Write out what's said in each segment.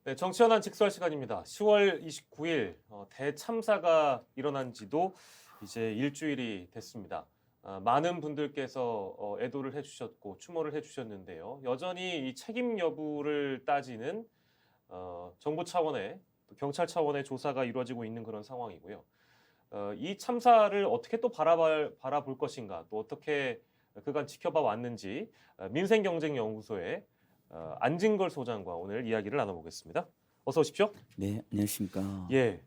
네, 정치현안 직설 시간입니다. 10월 29일 대참사가 일어난 지도 이제 일주일이 됐습니다. 많은 분들께서 애도를 해주셨고 추모를 해주셨는데요. 여전히 이 책임 여부를 따지는 정부 차원의 또 경찰 차원의 조사가 이루어지고 있는 그런 상황이고요. 이 참사를 어떻게 또 바라볼 것인가, 또 어떻게 그간 지켜봐 왔는지 민생경쟁연구소의 안진걸 소장과 오늘 이야기를 나눠보겠습니다. 어서 오십시오. 네, 안녕하십니까. 예.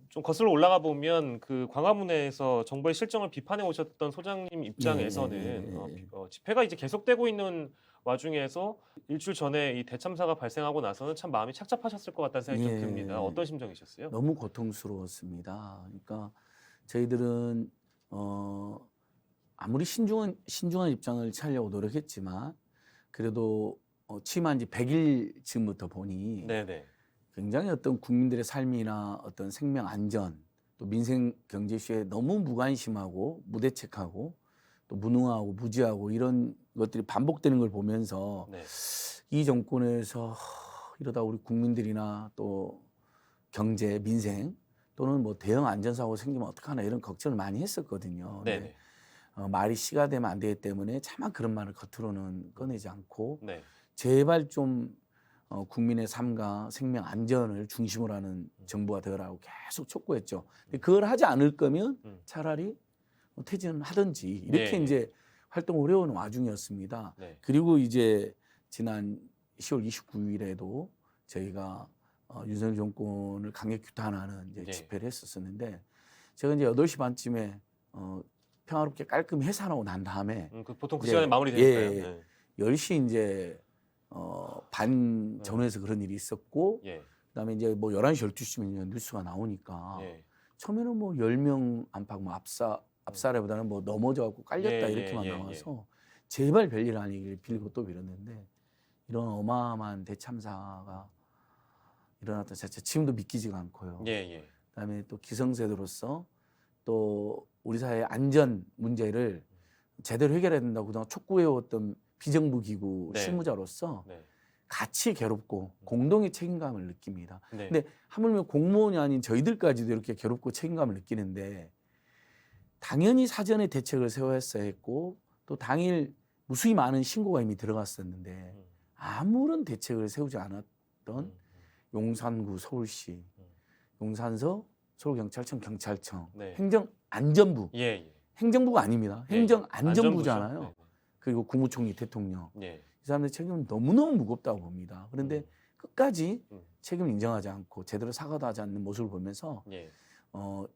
좀 거슬러 올라가 보면 그 광화문에서 정부의 실정을 비판해 오셨던 소장님 입장에서는 집회가 이제 계속되고 있는 와중에서 일주일 전에 이 대참사가 발생하고 나서는 참 마음이 착잡하셨을 것 같다는 생각이 좀 듭니다. 어떤 심정이셨어요? 너무 고통스러웠습니다. 그러니까 저희들은 아무리 신중한 입장을 취하려고 노력했지만 그래도 취임한 지 100일 즈음부터 보니 네네. 굉장히 어떤 국민들의 삶이나 어떤 생명 안전 또 민생 경제 이슈에 너무 무관심하고 무대책하고 또 무능하고 무지하고 이런 것들이 반복되는 걸 보면서 네. 이 정권에서 이러다 우리 국민들이나 또 경제, 민생 또는 뭐 대형 안전사고 생기면 어떡하나 이런 걱정을 많이 했었거든요. 네네. 말이 씨가 되면 안 되기 때문에 차마 그런 말을 겉으로는 꺼내지 않고 네. 제발 좀 국민의 삶과 생명 안전을 중심으로 하는 정부가 되어라고 계속 촉구했죠. 근데 그걸 하지 않을 거면 차라리 퇴진하든지 이렇게 네. 이제 활동을 해오는 와중이었습니다. 네. 그리고 이제 지난 10월 29일에도 저희가 윤석열 정권을 강력 규탄하는 이제 네. 집회를 했었었는데 제가 이제 8시 반쯤에 평화롭게 깔끔히 해산하고 난 다음에 보통 그 이제, 시간에 마무리되니까요. 예, 네. 10시 이제 반 전후에서 그런 일이 있었고 예. 그다음에 이제 뭐 11시 12시면 뉴스가 나오니까 예. 처음에는 뭐 10명 안팎 뭐 압사라보다는 뭐 넘어져 갖고 깔렸다 예, 이렇게만 예, 나와서 제발 별일 아니길 빌고 또 빌었는데 이런 어마어마한 대참사가 일어났다 자체 지금도 믿기지가 않고요. 예. 예. 그다음에 또 기성세대로서 또 우리 사회의 안전 문제를 제대로 해결해야 된다고 그동안 촉구해왔던 비정부 기구 네. 실무자로서 네. 같이 괴롭고 공동의 책임감을 느낍니다. 네. 근데 하물며 공무원이 아닌 저희들까지도 이렇게 괴롭고 책임감을 느끼는데 당연히 사전에 대책을 세워야 했고 또 당일 무수히 많은 신고가 이미 들어갔었는데 아무런 대책을 세우지 않았던 용산구 서울시, 용산서 서울경찰청 경찰청, 네. 행정안전부, 예. 예. 행정부가 아닙니다. 예. 행정안전부잖아요. 안전부죠. 그리고 국무총리 대통령. 네. 이 사람들 책임은 너무너무 무겁다고 봅니다. 그런데 끝까지 음. 책임을 인정하지 않고 제대로 사과도 하지 않는 모습을 보면서 예.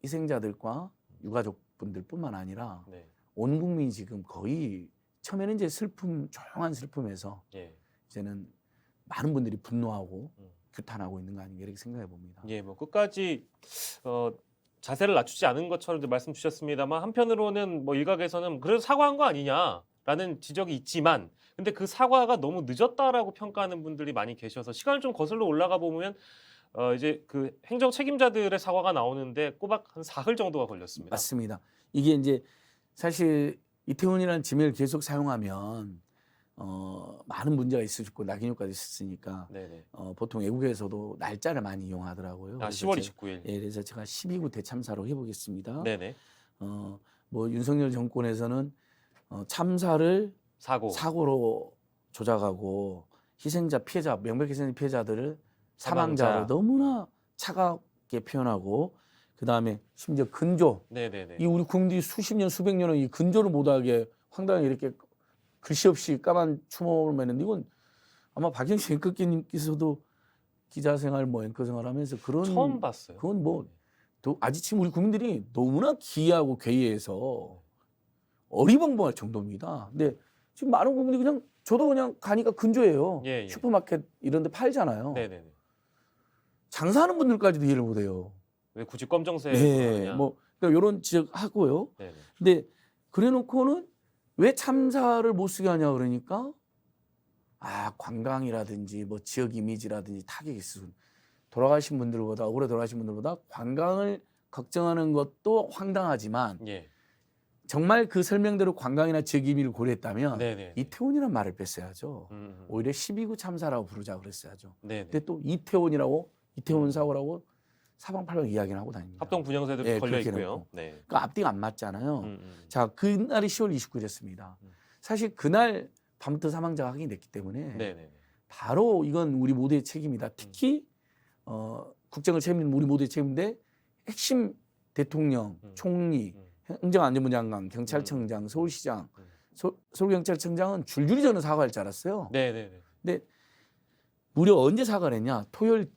희생자들과 유가족분들뿐만 아니라 네. 온 국민이 지금 거의 처음에는 이제 조용한 슬픔에서 예. 이제는 많은 분들이 분노하고 규탄하고 있는 거 아닌가 이렇게 생각해 봅니다. 예, 뭐 끝까지 자세를 낮추지 않은 것처럼 말씀 주셨습니다만 한편으로는 뭐 일각에서는 그래도 사과한 거 아니냐라는 지적이 있지만 근데 그 사과가 너무 늦었다라고 평가하는 분들이 많이 계셔서 시간을 좀 거슬러 올라가 보면 이제 그 행정 책임자들의 사과가 나오는데 꼬박 한 사흘 정도가 걸렸습니다. 맞습니다. 이게 이제 사실 이태원이라는 지명을 계속 사용하면 많은 문제가 있을 수 있고 낙인 효과도 있었으니까 네네. 보통 외국에서도 날짜를 많이 이용하더라고요. 아, 그래서 10월 제가, 29일. 예, 그래서 제가 12구 대참사로 해보겠습니다. 네네. 뭐 윤석열 정권에서는 참사를 사고로 조작하고 희생자 피해자 명백 희생 피해자들을 사망자로 너무나 차갑게 표현하고 그 다음에 심지어 근조. 네네네. 이 우리 국민들이 수십 년 수백 년은 이 근조를 못하게 황당하게 이렇게 글씨 없이 까만 추모를 했는데 이건 아마 박영식 앵커님께서도 기자 생활 뭐 앵커 생활하면서 그런 처음 봤어요. 그건 뭐 아직 지금 우리 국민들이 너무나 기이하고 괴이해서 어리벙벙할 정도입니다. 근데 지금 많은 국민들이 그냥 저도 그냥 가니까 근조예요. 예, 예. 슈퍼마켓 이런 데 팔잖아요. 네네네. 장사하는 분들까지도 이해를 못해요. 왜 굳이 검정색? 네, 뭐 그러니까 이런 지적하고요. 네네. 근데 그래놓고는 왜 참사를 못 쓰게 하냐 그러니까 관광이라든지 뭐 지역 이미지라든지 타격이 있으면 돌아가신 분들보다 억울해 돌아가신 분들보다 관광을 걱정하는 것도 황당하지만 예. 정말 그 설명대로 관광이나 지역이미를 고려했다면 네네. 이태원이라는 말을 뺐어야죠. 음. 오히려 12구 참사라고 부르자 그랬어야죠. 네네. 근데 또 이태원 사고라고 사방팔방 이야기를 하고 다닙니다. 합동 분향소에도 예, 걸려 그렇게 있고요. 해놓고. 네. 그러니까 앞뒤가 안 맞잖아요. 음. 자, 그날이 10월 29일이었습니다. 사실 그날 밤부터 사망자가 확인됐기 때문에 네네. 바로 이건 우리 모두의 책임이다. 특히 국정을 책임지는 우리 모두의 책임인데 핵심 대통령, 총리, 행정안전부 장관, 경찰청장, 서울시장, 서울경찰청장은 줄줄이 저는 사과할 줄 알았어요. 네네네. 근데 무려 언제 사과를 했냐? 토요일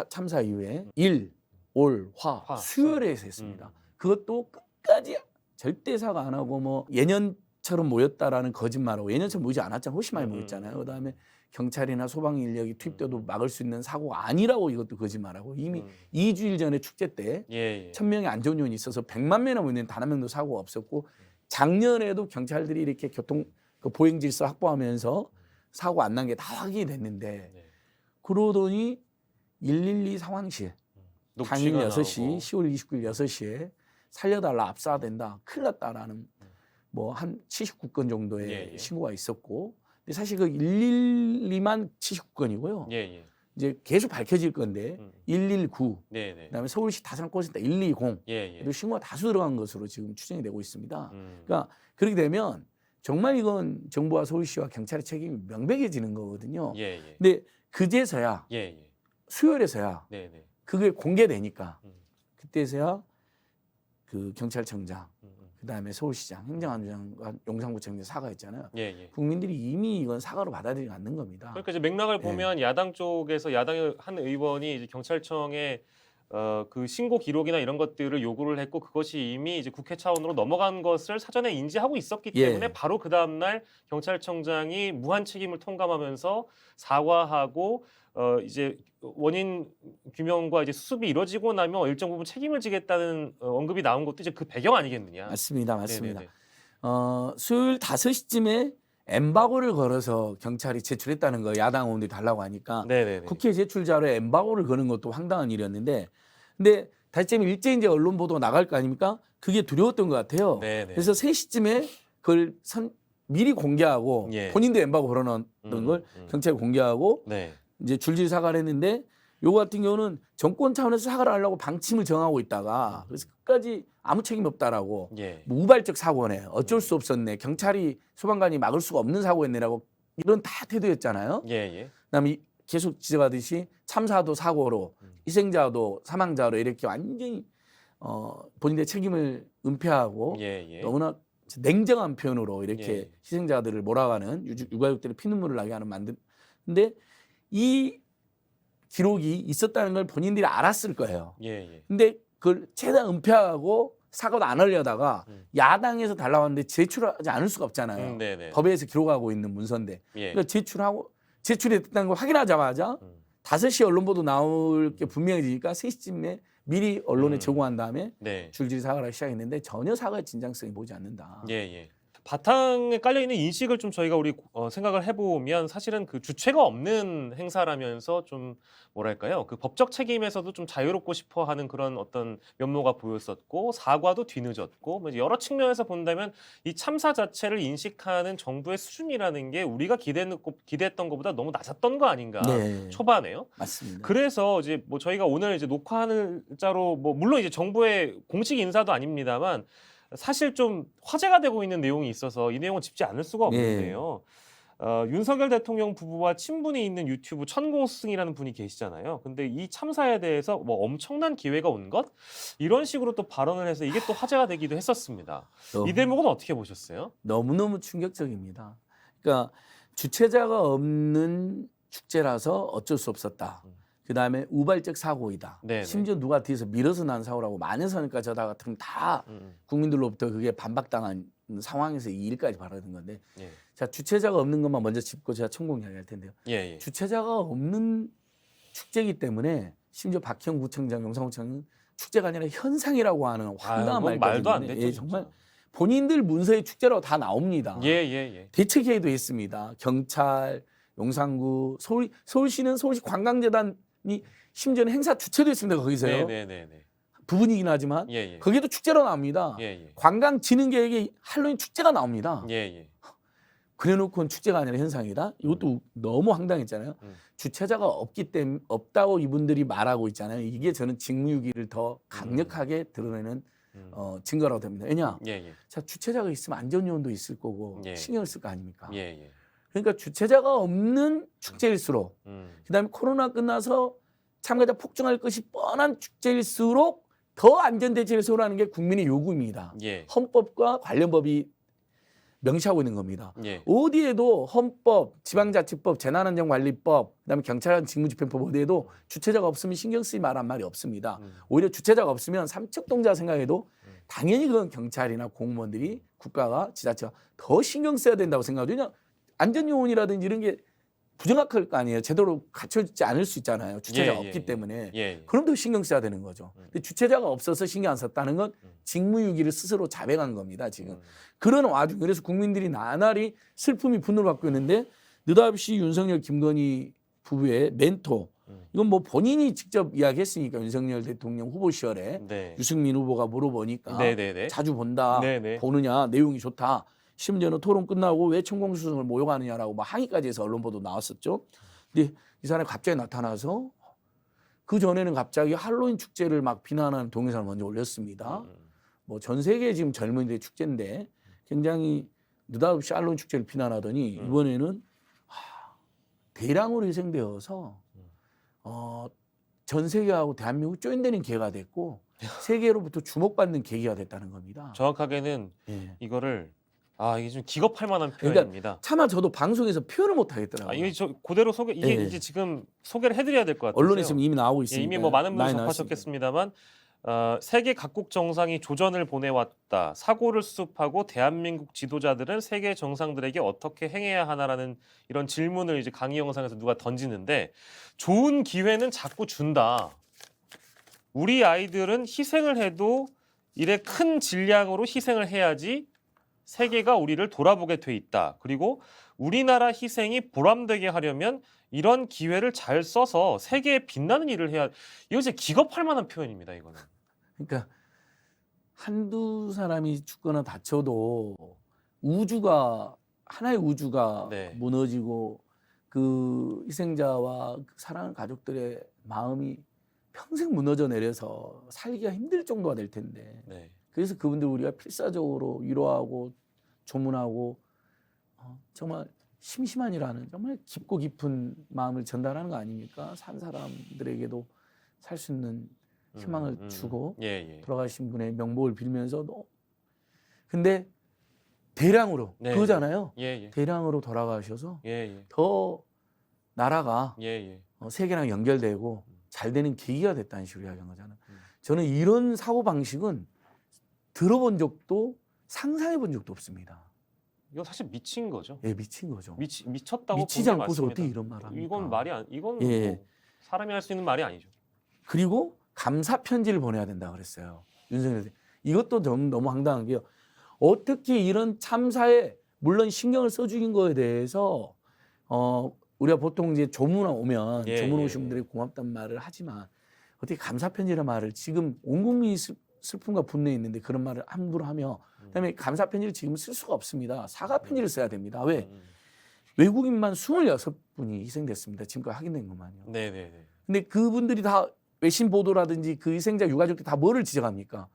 참사 이후에 일, 올, 화, 수요일에서 했습니다. 그것도 끝까지 절대 사과 안 하고 뭐 예년처럼 모였다라는 거짓말하고 예년처럼 모이지 않았잖아요. 훨씬 많이 모였잖아요. 그다음에 경찰이나 소방 인력이 투입돼도 막을 수 있는 사고가 아니라고 이것도 거짓말하고 이미 2주일 전에 축제 때 예. 1000명의 안전 요원이 있어서 100만 명이나 모이는 단 한 명도 사고가 없었고 작년에도 경찰들이 이렇게 교통 그 보행 질서 확보하면서 사고 안 난 게 다 확인이 됐는데 네. 그러더니 112 상황실 당일 녹취가 6시 나오고. 10월 29일 6시에 살려달라 압사가 된다 큰일 났다라는 뭐 한 79건 정도의 예. 신고가 있었고 근데 사실 그 112만 79건이고요. 예. 이제 계속 밝혀질 건데 119 네네. 그다음에 서울시 다산콜센터 120 예. 그리고 신고가 다수 들어간 것으로 지금 추정이 되고 있습니다. 음. 그러니까 그렇게 되면 정말 이건 정부와 서울시와 경찰의 책임이 명백해지는 거거든요. 예. 근데 그제서야 예. 수요일에서야 네네. 그게 공개되니까 음. 그때서야 그 경찰청장 음. 그다음에 서울시장 행정안전장관 용산구청장 사과했잖아요. 예. 국민들이 이미 이건 사과로 받아들이지 않는 겁니다. 그러니까 이제 맥락을 보면 야당 쪽에서 야당의 한 의원이 이제 경찰청에 그 신고 기록이나 이런 것들을 요구를 했고 그것이 이미 이제 국회 차원으로 넘어간 것을 사전에 인지하고 있었기 때문에 예. 바로 그 다음 날 경찰청장이 무한 책임을 통감하면서 사과하고 이제 원인 규명과 이제 수습이 이루어지고 나면 일정 부분 책임을 지겠다는 언급이 나온 것도 이제 그 배경 아니겠느냐. 맞습니다. 네네네. 수요일 5시쯤에 엠바고를 걸어서 경찰이 제출했다는 거 야당 의원들이 달라고 하니까 네네네. 국회 제출 자료에 엠바고를 거는 것도 황당한 일이었는데 근데 다시금 일제히 이제 언론 보도가 나갈 거 아닙니까? 그게 두려웠던 것 같아요. 네네. 그래서 3시쯤에 그걸 미리 공개하고 예. 본인도 엠바고 걸어놨던 걸 경찰이 공개하고 네. 이제 줄줄이 사과를 했는데 요거 같은 경우는 정권 차원에서 사과를 하려고 방침을 정하고 있다가 그래서 끝까지 아무 책임 없다라고 예. 뭐 우발적 사고네 어쩔 수 없었네 경찰이 소방관이 막을 수가 없는 사고였네라고 이런 다 태도였잖아요. 예. 그다음에 계속 지적하듯이 참사도 사고로 희생자도 사망자로 이렇게 완전히 본인의 책임을 은폐하고 예. 너무나 냉정한 표현으로 이렇게 예. 희생자들을 몰아가는 유가족들의 피눈물을 나게 하는 근데 이 기록이 있었다는 걸 본인들이 알았을 거예요. 예. 근데 그걸 최대한 은폐하고 사과도 안 하려다가 야당에서 달라고 하는데 제출하지 않을 수가 없잖아요. 네네. 법에서 기록하고 있는 문서인데. 예. 그러니까 제출이 됐다는 걸 확인하자마자 5시 언론 보도 나올 게 분명해지니까 3시쯤에 미리 언론에 제공한 다음에 네. 줄줄이 사과를 시작했는데 전혀 사과의 진정성이 보이지 않는다. 예. 바탕에 깔려 있는 인식을 좀 저희가 우리 생각을 해보면 사실은 그 주체가 없는 행사라면서 좀 뭐랄까요 그 법적 책임에서도 좀 자유롭고 싶어하는 그런 어떤 면모가 보였었고 사과도 뒤늦었고 뭐 여러 측면에서 본다면 이 참사 자체를 인식하는 정부의 수준이라는 게 우리가 기대했던 것보다 너무 낮았던 거 아닌가 네. 초반에요. 맞습니다. 그래서 이제 뭐 저희가 오늘 이제 녹화하는 자로 뭐 물론 이제 정부의 공식 인사도 아닙니다만. 사실 좀 화제가 되고 있는 내용이 있어서 이 내용은 짚지 않을 수가 없는데요. 윤석열 대통령 부부와 친분이 있는 유튜브 천공스승이라는 분이 계시잖아요. 근데 이 참사에 대해서 뭐 엄청난 기회가 온 것? 이런 식으로 또 발언을 해서 이게 또 화제가 되기도 했었습니다. 이 대목은 어떻게 보셨어요? 너무너무 충격적입니다. 그러니까 주최자가 없는 축제라서 어쩔 수 없었다. 그다음에 우발적 사고이다. 네네. 심지어 누가 뒤에서 밀어서 난 사고라고 만연선까지 저다 같으면 다 국민들로부터 그게 반박당한 상황에서 이 일까지 벌어진 건데 예. 자 주최자가 없는 것만 먼저 짚고 제가 천공 이야기할 텐데요. 예. 주최자가 없는 축제이기 때문에 심지어 박형 구청장, 용산구청은 축제가 아니라 현상이라고 하는 황당한 말까지 말도 안 있는데 됐죠. 예, 정말 본인들 문서의 축제라고 다 나옵니다. 예. 대책회의도 했습니다. 경찰, 용산구, 서울시는 서울시 관광재단이 심지어는 행사 주최도 했습니다. 거기서요. 네네네. 부분이긴 하지만 예, 예. 거기도 축제로 나옵니다. 예, 예. 관광진흥계획에 할로윈 축제가 나옵니다. 예, 예. 그래놓고는 축제가 아니라 현상이다. 이것도 너무 황당했잖아요. 주최자가 없다고 이분들이 말하고 있잖아요. 이게 저는 직무유기를 더 강력하게 드러내는 증거라고 됩니다. 왜냐? 예, 예. 자, 주최자가 있으면 안전요원도 있을 거고 예. 신경을 쓸 거 아닙니까? 예, 예. 그러니까 주최자가 없는 축제일수록 그다음에 코로나 끝나서 참가자 폭증할 것이 뻔한 축제일수록 더 안전대책을 세우라는 게 국민의 요구입니다. 예. 헌법과 관련 법이 명시하고 있는 겁니다. 예. 어디에도 헌법, 지방자치법, 재난안전관리법, 그다음에 경찰관 직무집행법 어디에도 주최자가 없으면 신경 쓰지 말란 말이 없습니다. 오히려 주최자가 없으면 삼척동자 생각해도 당연히 그건 경찰이나 공무원들이 국가가 지자체가 더 신경 써야 된다고 생각하죠. 그냥 안전요원이라든지 이런 게 부정확할 거 아니에요. 제대로 갖춰지지 않을 수 있잖아요. 주최자가 예, 없기 예. 때문에. 예. 그럼 더 신경 써야 되는 거죠. 근데 주최자가 없어서 신경 안 썼다는 건 직무유기를 스스로 자백한 겁니다. 지금. 그런 와중 그래서 국민들이 나날이 슬픔이 분노를 받고 있는데 느닷없이 윤석열 김건희 부부의 멘토 이건 뭐 본인이 직접 이야기했으니까 윤석열 대통령 후보 시절에 네. 유승민 후보가 물어보니까 네네네. 자주 본다, 네네. 보느냐, 내용이 좋다. 심지어는 토론 끝나고 왜 천공수승을 모욕하느냐라고 막 항의까지 해서 언론 보도 나왔었죠. 근데 이 사람이 갑자기 나타나서 그 전에는 갑자기 할로윈 축제를 막 비난하는 동영상을 먼저 올렸습니다. 뭐 전 세계 지금 젊은이들의 축제인데 굉장히 느닷없이 할로윈 축제를 비난하더니 이번에는 대량으로 희생되어서 전 세계하고 대한민국 조인되는 기회가 됐고 세계로부터 주목받는 계기가 됐다는 겁니다. 정확하게는 예. 이거를 이게 좀 기겁할 만한 그러니까 표현입니다. 차마 저도 방송에서 표현을 못 하겠더라고요. 이게 저 그대로 이게 예. 이제 지금 소개를 해드려야 될 것 같아요. 언론에 지금 이미 나오고 예, 있습니다. 이미 뭐 많은 분들 많이 나왔습니다. 접하셨겠습니다만 세계 각국 정상이 조전을 보내왔다. 사고를 수습하고 대한민국 지도자들은 세계 정상들에게 어떻게 행해야 하나라는 이런 질문을 이제 강의 영상에서 누가 던지는데 좋은 기회는 자꾸 준다. 우리 아이들은 희생을 해도 이래 큰 질량으로 희생을 해야지 세계가 우리를 돌아보게 돼 있다. 그리고 우리나라 희생이 보람되게 하려면 이런 기회를 잘 써서 세계에 빛나는 일을 해야. 이거 진짜 기겁할 만한 표현입니다. 이거는. 그러니까 한두 사람이 죽거나 다쳐도 하나의 우주가 네. 무너지고 그 희생자와 그 사랑하는 가족들의 마음이 평생 무너져 내려서 살기가 힘들 정도가 될 텐데 네. 그래서 그분들 우리가 필사적으로 위로하고 조문하고 정말 심심한이라는 정말 깊고 깊은 마음을 전달하는 거 아닙니까? 산 사람들에게도 살 수 있는 희망을 주고 예. 돌아가신 분의 명복을 빌면서 근데 대량으로 네. 그거잖아요. 예. 대량으로 돌아가셔서 예. 더 나라가 예. 세계랑 연결되고 잘 되는 계기가 됐다는 식으로 이야기한 거잖아요. 저는 이런 사고 방식은 들어본 적도 상상해 본 적도 없습니다. 이거 사실 미친 거죠. 예, 미친 거죠. 미쳤다고 미치지 보는 게 않고서 맞습니다. 어떻게 이런 말을 합니까? 이건 말이 이건 예. 뭐 사람이 할 수 있는 말이 아니죠. 그리고 감사 편지를 보내야 된다 그랬어요. 윤석열 대통령. 이것도 너무 황당한 게요. 어떻게 이런 참사에 물론 신경을 써주긴 거에 대해서 우리가 보통 이제 조문 오면 조문 오신 분들이 고맙다는 말을 하지만 어떻게 감사 편지라는 말을 지금 온 국민이 슬픔과 분노에 있는데 그런 말을 함부로 하며 그다음에 감사 편지를 지금 쓸 수가 없습니다. 사과 편지를 써야 됩니다. 왜? 외국인만 26분이 희생됐습니다. 지금까지 확인된 것만요. 네. 근데 그분들이 다 외신 보도라든지 그 희생자 유가족들이 다 뭐를 지적합니까?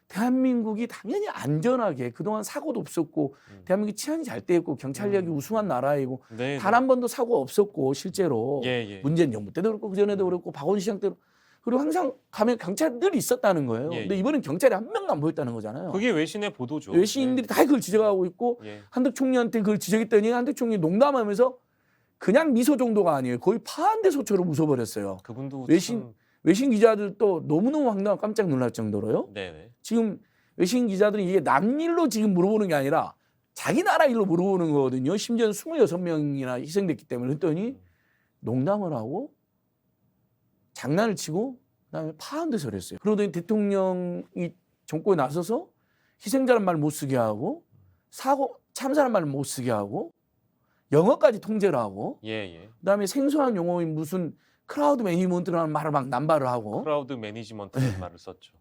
대한민국이 당연히 안전하게 그동안 사고도 없었고 대한민국이 치안이 잘 돼 있고 경찰력이 우수한 나라이고 네. 단 한 번도 사고 없었고 실제로 문재인 정부 때도 그렇고 그전에도 그렇고 박원순 시장 때도 그리고 항상 가면 경찰 늘 있었다는 거예요. 근데 이번엔 경찰이 한 명도 안 보였다는 거잖아요. 그게 외신의 보도죠. 외신인들이 다 그걸 지적하고 있고 한덕 총리한테 그걸 지적했더니 한덕 총리 농담하면서 그냥 미소 정도가 아니에요. 거의 파한대소처럼 웃어버렸어요. 그분도 외신 기자들도 너무너무 황당하고 깜짝 놀랄 정도로요. 네네. 지금 외신 기자들은 이게 남 일로 지금 물어보는 게 아니라 자기 나라 일로 물어보는 거거든요. 심지어는 26명이나 희생됐기 때문에 했더니 농담을 하고 장난을 치고 그다음에 파한대소를 했어요. 그러더니 대통령이 정권에 나서서 희생자란 말 못 쓰게 하고 참사란 말 못 쓰게 하고 영어까지 통제를 하고 그다음에 생소한 용어인 무슨 크라우드 매니지먼트라는 말을 막 남발을 하고 크라우드 매니지먼트라는 말을 썼죠.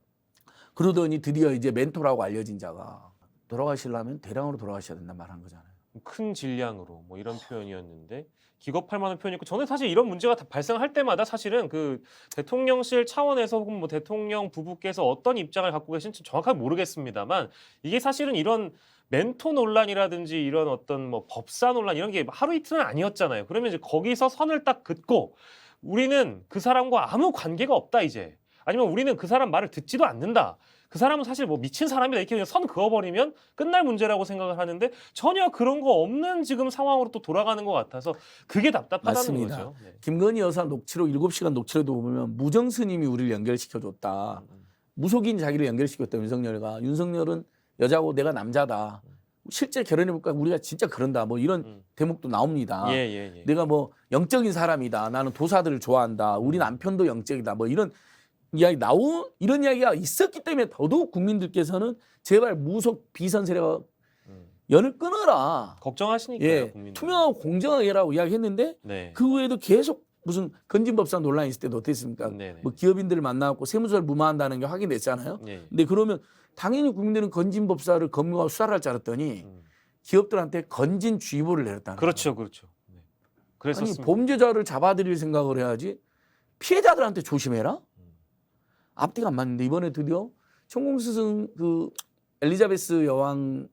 그러더니 드디어 이제 멘토라고 알려진 자가 돌아가시려면 대량으로 돌아가셔야 된다 말한 거잖아요. 큰 질량으로 뭐 이런 표현이었는데 기겁할 만한 표현이고 저는 사실 이런 문제가 다 발생할 때마다 사실은 그 대통령실 차원에서 혹은 뭐 대통령 부부께서 어떤 입장을 갖고 계신지 정확하게 모르겠습니다만 이게 사실은 이런 멘토 논란이라든지 이런 어떤 뭐 법사 논란 이런 게 하루 이틀은 아니었잖아요. 그러면 이제 거기서 선을 딱 긋고 우리는 그 사람과 아무 관계가 없다 이제. 아니면 우리는 그 사람 말을 듣지도 않는다. 그 사람은 사실 뭐 미친 사람이다 이렇게 그냥 선 그어버리면 끝날 문제라고 생각을 하는데 전혀 그런 거 없는 지금 상황으로 또 돌아가는 것 같아서 그게 답답하다는 맞습니다. 거죠. 네. 김건희 여사 녹취록 7시간 녹취록도 보면 무정 스님이 우리를 연결시켜줬다. 무속인 자기를 연결시켰다 윤석열과. 윤석열은 여자고 내가 남자다. 실제 결혼해볼까 우리가 진짜 그런다. 뭐 이런 대목도 나옵니다. 예. 내가 뭐 영적인 사람이다. 나는 도사들을 좋아한다. 우리 남편도 영적이다. 뭐 이런 이런 이야기가 있었기 때문에 더더욱 국민들께서는 제발 무속 비선 세력 연을 끊어라. 걱정하시니까요. 예, 국민들은. 투명하고 공정하게 해라고 이야기했는데 네. 그 후에도 계속 무슨 건진법사 논란이 있을 때도 어땠습니까? 네네. 뭐 기업인들을 만나고 세무서를 무마한다는 게 확인됐잖아요. 예. 근데 그러면 당연히 국민들은 건진법사를 검거하고 수사를 할 줄 알았더니 기업들한테 건진주의보를 내렸다는 그렇죠. 거예요. 네. 아니 그랬었습니다. 범죄자를 잡아들일 생각을 해야지 피해자들한테 조심해라? 앞뒤가 안 맞는데 이번에 드디어 천공스승 그 엘리자베스 여왕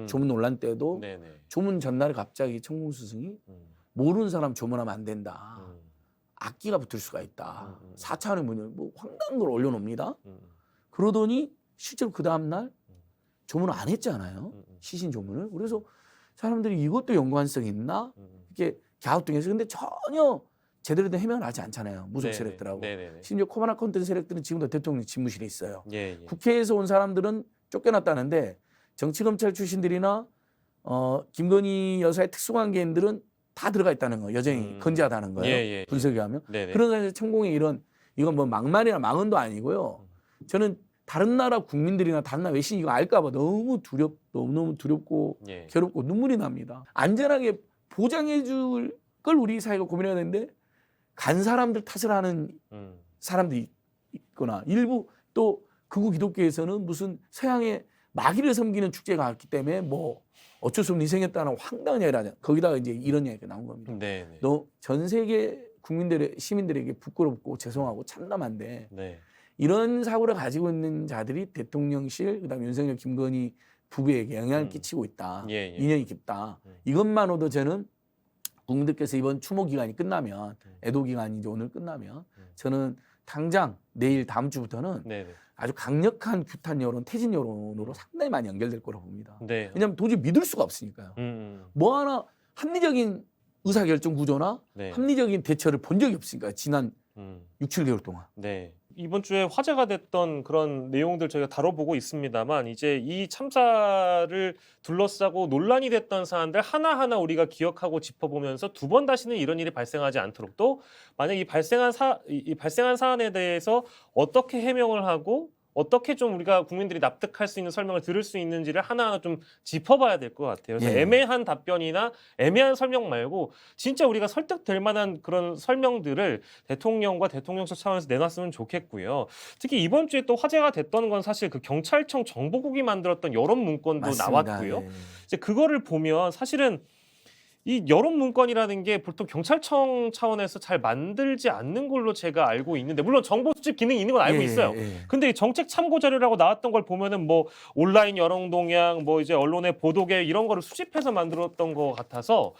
조문 논란 때도 네네. 조문 전날에 갑자기 천공스승이 모르는 사람 조문하면 안 된다. 악기가 붙을 수가 있다. 4차원의 문을 뭐 황당한 걸 올려놓습니다. 그러더니 실제로 그 다음날 조문을 안 했잖아요. 시신 조문을. 그래서 사람들이 이것도 연관성이 있나? 이렇게 갸우뚱해서 근데 전혀 제대로 된 해명을 하지 않잖아요. 무속 네네. 세력들하고. 네네네. 심지어 코바나 컨텐츠 세력들은 지금도 대통령 집무실에 있어요. 예. 국회에서 온 사람들은 쫓겨났다는데 정치검찰 출신들이나 김건희 여사의 특수관계인들은 다 들어가 있다는 거예요. 여전히 건재하다는 거예요. 예. 분석에 하면. 네네. 그런 사실 천공의 이건 뭐 망말이나 망언도 아니고요. 저는 다른 나라 국민들이나 다른 나라 외신 이거 알까 봐 너무 두렵고 예. 괴롭고 눈물이 납니다. 안전하게 보장해 줄 걸 우리 사회가 고민해야 되는데 간 사람들 탓을 하는 사람들이 있거나 일부 또 극우 기독교에서는 무슨 서양의 마귀를 섬기는 축제가 왔기 때문에 뭐 어쩔 수 없는 희생했다는 황당한 이야기를 하잖아요. 거기다가 이제 이런 이야기가 나온 겁니다. 네네. 너 전 세계 시민들에게 부끄럽고 죄송하고 참담한데 네. 이런 사고를 가지고 있는 자들이 대통령실 그다음에 윤석열 김건희 부부에게 영향을 끼치고 있다. 예. 인연이 깊다. 이것만으로도 저는 국민들께서 이번 추모 기간이 끝나면 애도 기간이 이제 오늘 끝나면 저는 당장 내일 다음 주부터는 네네. 아주 강력한 규탄 여론, 퇴진 여론으로 상당히 많이 연결될 거라고 봅니다. 네. 왜냐하면 도저히 믿을 수가 없으니까요. 뭐 하나 합리적인 의사결정 구조나 네. 합리적인 대처를 본 적이 없으니까 지난 6, 7개월 동안. 네. 이번 주에 화제가 됐던 그런 내용들 저희가 다뤄보고 있습니다만 이제 이 참사를 둘러싸고 논란이 됐던 사안들 하나하나 우리가 기억하고 짚어보면서 두 번 다시는 이런 일이 발생하지 않도록 또 만약 이 발생한 사안에 대해서 어떻게 해명을 하고 어떻게 좀 우리가 국민들이 납득할 수 있는 설명을 들을 수 있는지를 하나하나 좀 짚어봐야 될 것 같아요. 그래서 예. 애매한 답변이나 애매한 설명 말고 진짜 우리가 설득될 만한 그런 설명들을 대통령과 대통령실 차원에서 내놨으면 좋겠고요. 특히 이번 주에 또 화제가 됐던 건 사실 그 경찰청 정보국이 만들었던 여론 문건도 맞습니다. 나왔고요. 예. 이제 그거를 보면 사실은 이 여론 문건이라는 게 보통 경찰청 차원에서 잘 만들지 않는 걸로 제가 알고 있는데 물론 정보 수집 기능이 있는 건 알고 있어요. 근데 이 정책 참고 자료라고 나왔던 걸 보면은 뭐 온라인 여론 동향, 뭐 이제 언론의 보도 계획 이런 거를 수집해서 만들었던 것 같아서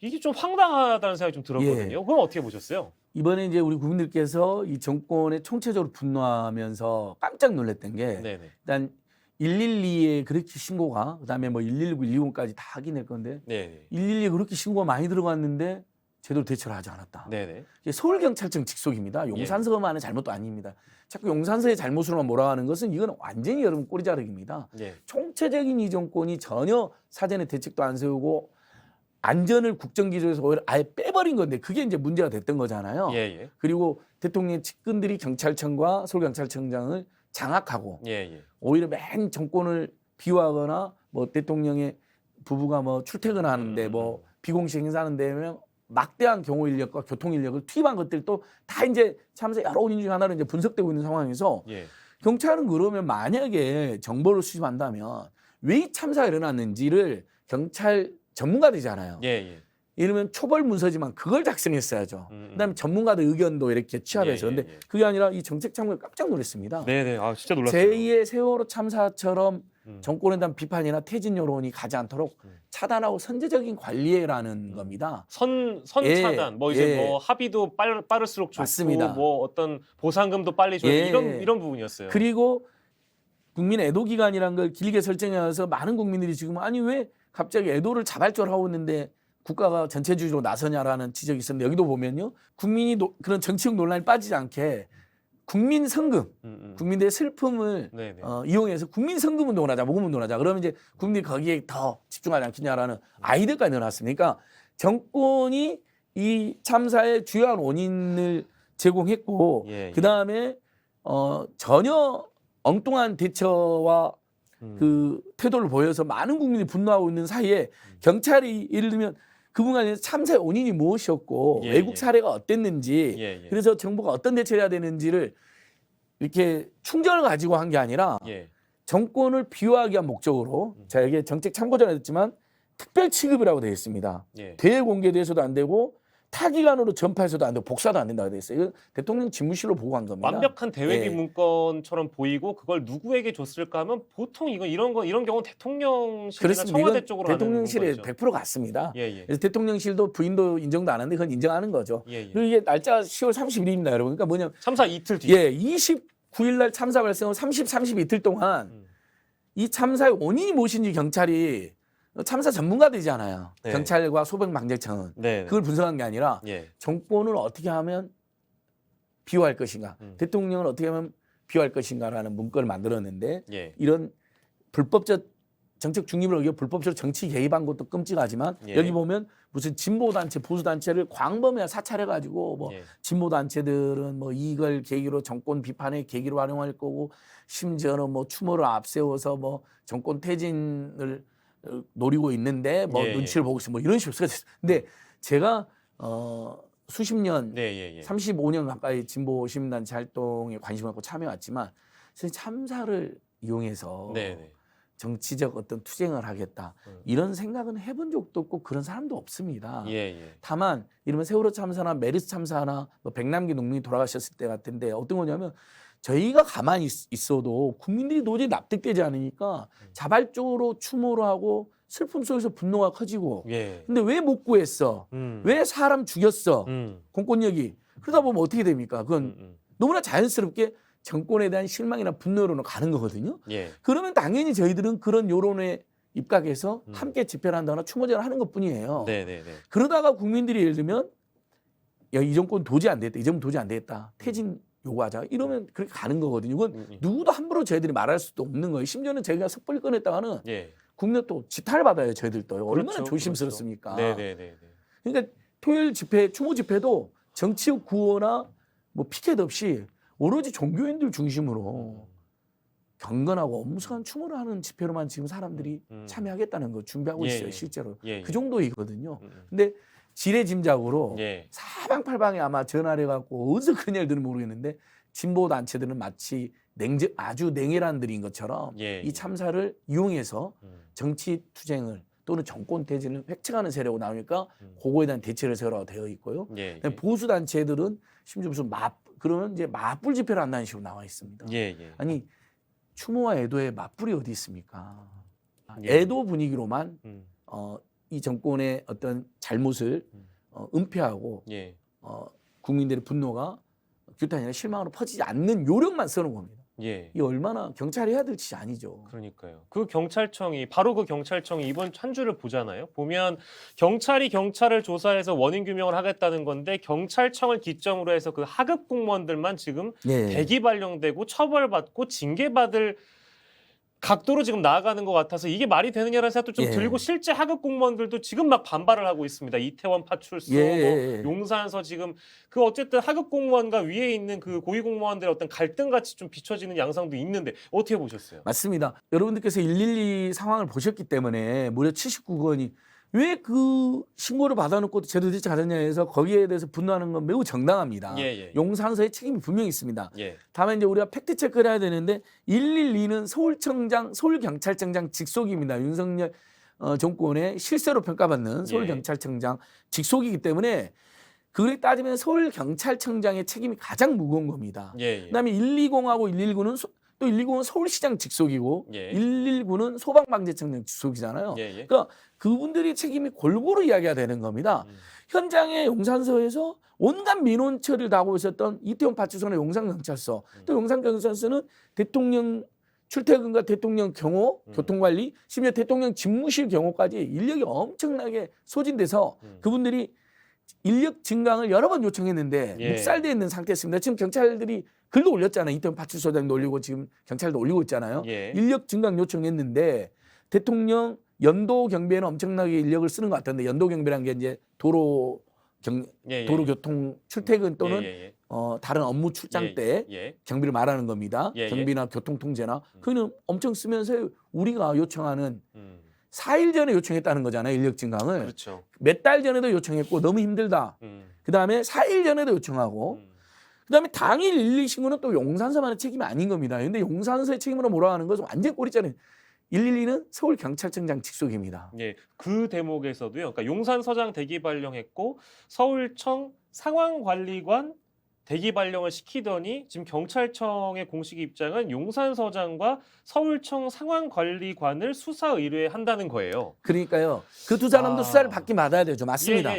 이게 좀 황당하다는 생각이 좀 들었거든요. 그럼 어떻게 보셨어요? 이번에 이제 우리 국민들께서 이 정권에 총체적으로 분노하면서 깜짝 놀랐던 게 네네. 일단 112에 그렇게 신고가 그다음에 뭐 119, 120까지 다 확인할 건데 네네. 112에 그렇게 신고가 많이 들어갔는데 제대로 대처를 하지 않았다. 네네. 이게 서울경찰청 직속입니다. 용산서만의 잘못도 아닙니다. 자꾸 용산서의 잘못으로만 몰아가는 것은 이건 완전히 여러분 꼬리자르기입니다. 예. 총체적인 이 정권이 전혀 사전에 대책도 안 세우고 안전을 국정기조에서 오히려 아예 빼버린 건데 그게 이제 문제가 됐던 거잖아요. 예. 그리고 대통령 측근들이 경찰청과 서울경찰청장을 장악하고 예. 오히려 맨 정권을 비호하거나 뭐 대통령의 부부가 뭐 출퇴근하는데 뭐 비공식 행사하는데 막대한 경호 인력과 교통 인력을 투입한 것들도 다 이제 참사 여러 원인 중 하나로 이제 분석되고 있는 상황에서 예. 경찰은 그러면 만약에 정보를 수집한다면 왜 이 참사가 일어났는지를 경찰 전문가들이잖아요. 예, 예. 이러면 초벌 문서지만 그걸 작성했어야죠. 그다음에 전문가들 의견도 이렇게 취합해서. 예, 예, 근데 예. 그게 아니라 이 정책참모에 깜짝 놀랐습니다. 네네. 아 진짜 놀랐어요. 제2의 세월호 참사처럼 음. 정권에 대한 비판이나 퇴진 여론이 가지 않도록 차단하고 선제적인 관리라는 겁니다. 선 예, 차단, 뭐 이제 예. 뭐 합의도 빠를수록 좋고, 맞습니다. 뭐 어떤 보상금도 빨리 줘야 예. 이런 부분이었어요. 그리고 국민 애도 기간이라는 걸 길게 설정해서 많은 국민들이 지금 아니 왜 갑자기 애도를 자발적으로 하고 있는데 국가가 전체주의로 나서냐라는 지적이 있었는데 여기도 보면요. 국민이 그런 정치적 논란에 빠지지 않게 국민 성금, 국민들의 슬픔을 네네. 이용해서 국민 성금 운동을 하자, 모금 운동을 하자. 그러면 이제 국민들이 거기에 더 집중하지 않겠냐라는 아이디어까지 넣어놨습니다. 그러니까 정권이 이 참사의 주요한 원인을 제공했고 예, 예. 그다음에 전혀 엉뚱한 대처와 그 태도를 보여서 많은 국민이 분노하고 있는 사이에 경찰이 예를 들면 그분간에 참사의 원인이 무엇이었고 예, 외국 예. 사례가 어땠는지 예, 예. 그래서 정부가 어떤 대처를 해야 되는지를 이렇게 충전을 가지고 한 게 아니라 예. 정권을 비호하기 위한 목적으로 자 이게 정책 참고전에 했지만 특별 취급이라고 되어 있습니다. 예. 대외 공개돼서도 안 되고 타기관으로 전파해서도 안 되고 복사도 안 된다고 되어 있어요. 이건 대통령 집무실로 보고한 겁니다. 완벽한 대외비 예. 문건처럼 보이고 그걸 누구에게 줬을까 하면 보통 이런 경우는 대통령실이나 그렇습니다. 청와대 이건 쪽으로 대통령실에 하는 100% 갔습니다. 예, 예. 그래서 대통령실도 부인도 인정도 안 하는데 그건 인정하는 거죠. 예, 예. 그리고 이게 날짜가 10월 31일입니다, 여러분. 그러니까 뭐냐면 참사 이틀 뒤. 예, 29일 날 참사 발생 후 30 이틀 동안 이 참사의 원인이 무엇인지 경찰이 참사 전문가들이잖아요. 네. 경찰과 소방방재청은 네. 그걸 분석한 게 아니라 예. 정권을 어떻게 하면 비호할 것인가, 대통령을 어떻게 하면 비호할 것인가라는 문건을 만들었는데 예. 이런 불법적 정책 중립을 어겨 불법적으로 정치 개입한 것도 끔찍하지만 예. 여기 보면 무슨 진보 단체, 보수 단체를 광범위하게 사찰해 가지고 뭐 예. 진보 단체들은 뭐 이걸 계기로 정권 비판의 계기로 활용할 거고 심지어는 뭐 추모를 앞세워서 뭐 정권 퇴진을 노리고 있는데 뭐 예, 눈치를 보고 있어 뭐 이런 식으로 쓰여졌어요. 근데 제가 수십 년 네, 예, 예. 35년 가까이 진보 시민단체 활동에 관심 갖고 참여했지만 사실 참사를 이용해서 네, 네. 정치적 어떤 투쟁을 하겠다 이런 생각은 해본 적도 없고 그런 사람도 없습니다. 예, 예. 다만 이러면 세월호 참사나 메르스 참사나 뭐 백남기 농민이 돌아가셨을 때 같은데 어떤 거냐면 저희가 가만히 있어도 국민들이 도저히 납득되지 않으니까 자발적으로 추모를 하고 슬픔 속에서 분노가 커지고 예. 근데 왜 못 구했어? 왜 사람 죽였어? 공권력이 그러다 보면 어떻게 됩니까? 그건 너무나 자연스럽게 정권에 대한 실망이나 분노로 가는 거거든요. 예. 그러면 당연히 저희들은 그런 여론에 입각해서 함께 집회를 한다거나 추모제를 하는 것뿐이에요. 네, 네, 네. 그러다가 국민들이 예를 들면 야, 이 정권 도저히 안 되겠다. 이 정권 도저히 안 되겠다. 퇴진 요구하자. 이러면 그렇게 가는 거거든요. 이건 누구도 함부로 저희들이 말할 수도 없는 거예요. 심지어는 저희가 섣불리 꺼냈다가는 예. 국내 또 지탄을 받아요. 저희들도. 얼마나 그렇죠, 조심스럽습니까? 네, 네, 네, 네. 그러니까 토요일 집회, 추모 집회도 정치적 구호나 뭐 피켓 없이 오로지 종교인들 중심으로 경건하고 엄숙한 추모를 하는 집회로만 지금 사람들이 참여하겠다는 거 준비하고 예, 있어요. 예. 실제로. 예, 그 예. 정도이거든요. 근데 지레짐작으로 예. 사방팔방에 아마 전화를 해갖고 어디서 그런 일들은 모르겠는데 진보 단체들은 마치 아주 냉혈한들인 것처럼 예, 이 참사를 이용해서 정치 투쟁을 또는 정권 퇴진을 획책하는 세력으로 나오니까 그거에 대한 대책을 세우라고 되어 있고요. 예, 예. 보수 단체들은 심지어 무슨 그러면 이제 맞불 집회를 한다는 식으로 나와 있습니다. 예, 예. 아니 추모와 애도에 맞불이 어디 있습니까? 예. 애도 분위기로만 이 정권의 어떤 잘못을 은폐하고 예. 국민들의 분노가 규탄이나 실망으로 퍼지지 않는 요령만 쓰는 겁니다. 예. 이 얼마나 경찰이 해야 될 짓이 아니죠. 그러니까요. 그 경찰청이 이번 한 주를 보잖아요. 보면 경찰이 경찰을 조사해서 원인 규명을 하겠다는 건데 경찰청을 기점으로 해서 그 하급 공무원들만 지금 예. 대기 발령되고 처벌받고 징계받을 각도로 지금 나아가는 것 같아서 이게 말이 되느냐라는 생각도 좀 예. 들고 실제 하급 공무원들도 지금 막 반발을 하고 있습니다. 이태원 파출소, 예. 뭐 용산서 지금 그 어쨌든 하급 공무원과 위에 있는 그 고위 공무원들의 어떤 갈등 같이 좀 비춰지는 양상도 있는데 어떻게 보셨어요? 맞습니다. 여러분들께서 112 상황을 보셨기 때문에 무려 79건이 왜 그 신고를 받아놓고 제도 대책 안 했냐 해서 거기에 대해서 분노하는 건 매우 정당합니다. 예. 용산서의 책임이 분명히 있습니다. 예. 다만 이제 우리가 팩트 체크를 해야 되는데 112는 서울경찰청장 직속입니다. 윤석열 정권의 실세로 평가받는 서울경찰청장 직속이기 때문에 그걸 따지면 서울경찰청장의 책임이 가장 무거운 겁니다. 예. 그다음에 120하고 119는 또 119는 서울시장 직속이고 예. 119는 소방방재청장 직속이잖아요. 예. 그러니까 그분들이 책임이 골고루 이야기가 되는 겁니다. 현장의 용산서에서 온갖 민원 처리를 다 하고 있었던 이태원 파출소나 용산경찰서 또 용산경찰서는 대통령 출퇴근과 대통령 경호, 교통관리, 심지어 대통령 집무실 경호까지 인력이 엄청나게 소진돼서 그분들이 인력 증강을 여러 번 요청했는데 예. 묵살되어 있는 상태였습니다. 지금 경찰들이 글도 올렸잖아요. 이태원 파출소장도 올리고 지금 경찰도 올리고 있잖아요. 예. 인력 증강 요청했는데 대통령 연도 경비에는 엄청나게 인력을 쓰는 것 같던데 연도 경비라는 게 이제 도로교통 출퇴근 또는 다른 업무 출장 때 경비를 말하는 겁니다. 경비나 교통통제나 그거는 엄청 쓰면서 우리가 요청하는 4일 전에 요청했다는 거잖아요. 인력 증강을. 그렇죠. 몇 달 전에도 요청했고 너무 힘들다. 그다음에 4일 전에도 요청하고 그다음에 당일 112 신고는 또 용산서만의 책임이 아닌 겁니다. 그런데 용산서의 책임으로 몰아가는 것은 완전 꼴이잖아요. 112는 서울경찰청장 직속입니다. 예, 그 대목에서도요. 그러니까 용산서장 대기 발령했고 서울청 상황관리관 대기 발령을 시키더니 지금 경찰청의 공식 입장은 용산서장과 서울청 상황관리관을 수사 의뢰한다는 거예요. 그러니까요. 그 두 사람도 수사를 받긴 받아야 되죠. 맞습니다.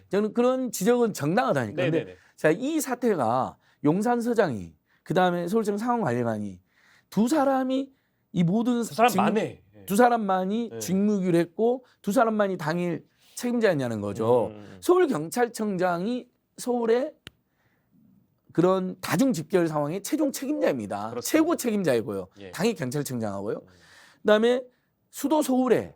저는 그런 지적은 정당하다니까. 근데 자, 이 사태가 용산서장이 그다음에 서울청 상황관리관이 두 사람이 이 모든 두 사람만이 직무유기를 했고 두 사람만이 당일 책임자였냐는 거죠. 서울경찰청장이 서울의 그런 다중 집결 상황의 최종 책임자입니다. 그렇습니다. 최고 책임자이고요. 당일 경찰청장하고요. 그다음에 수도 서울에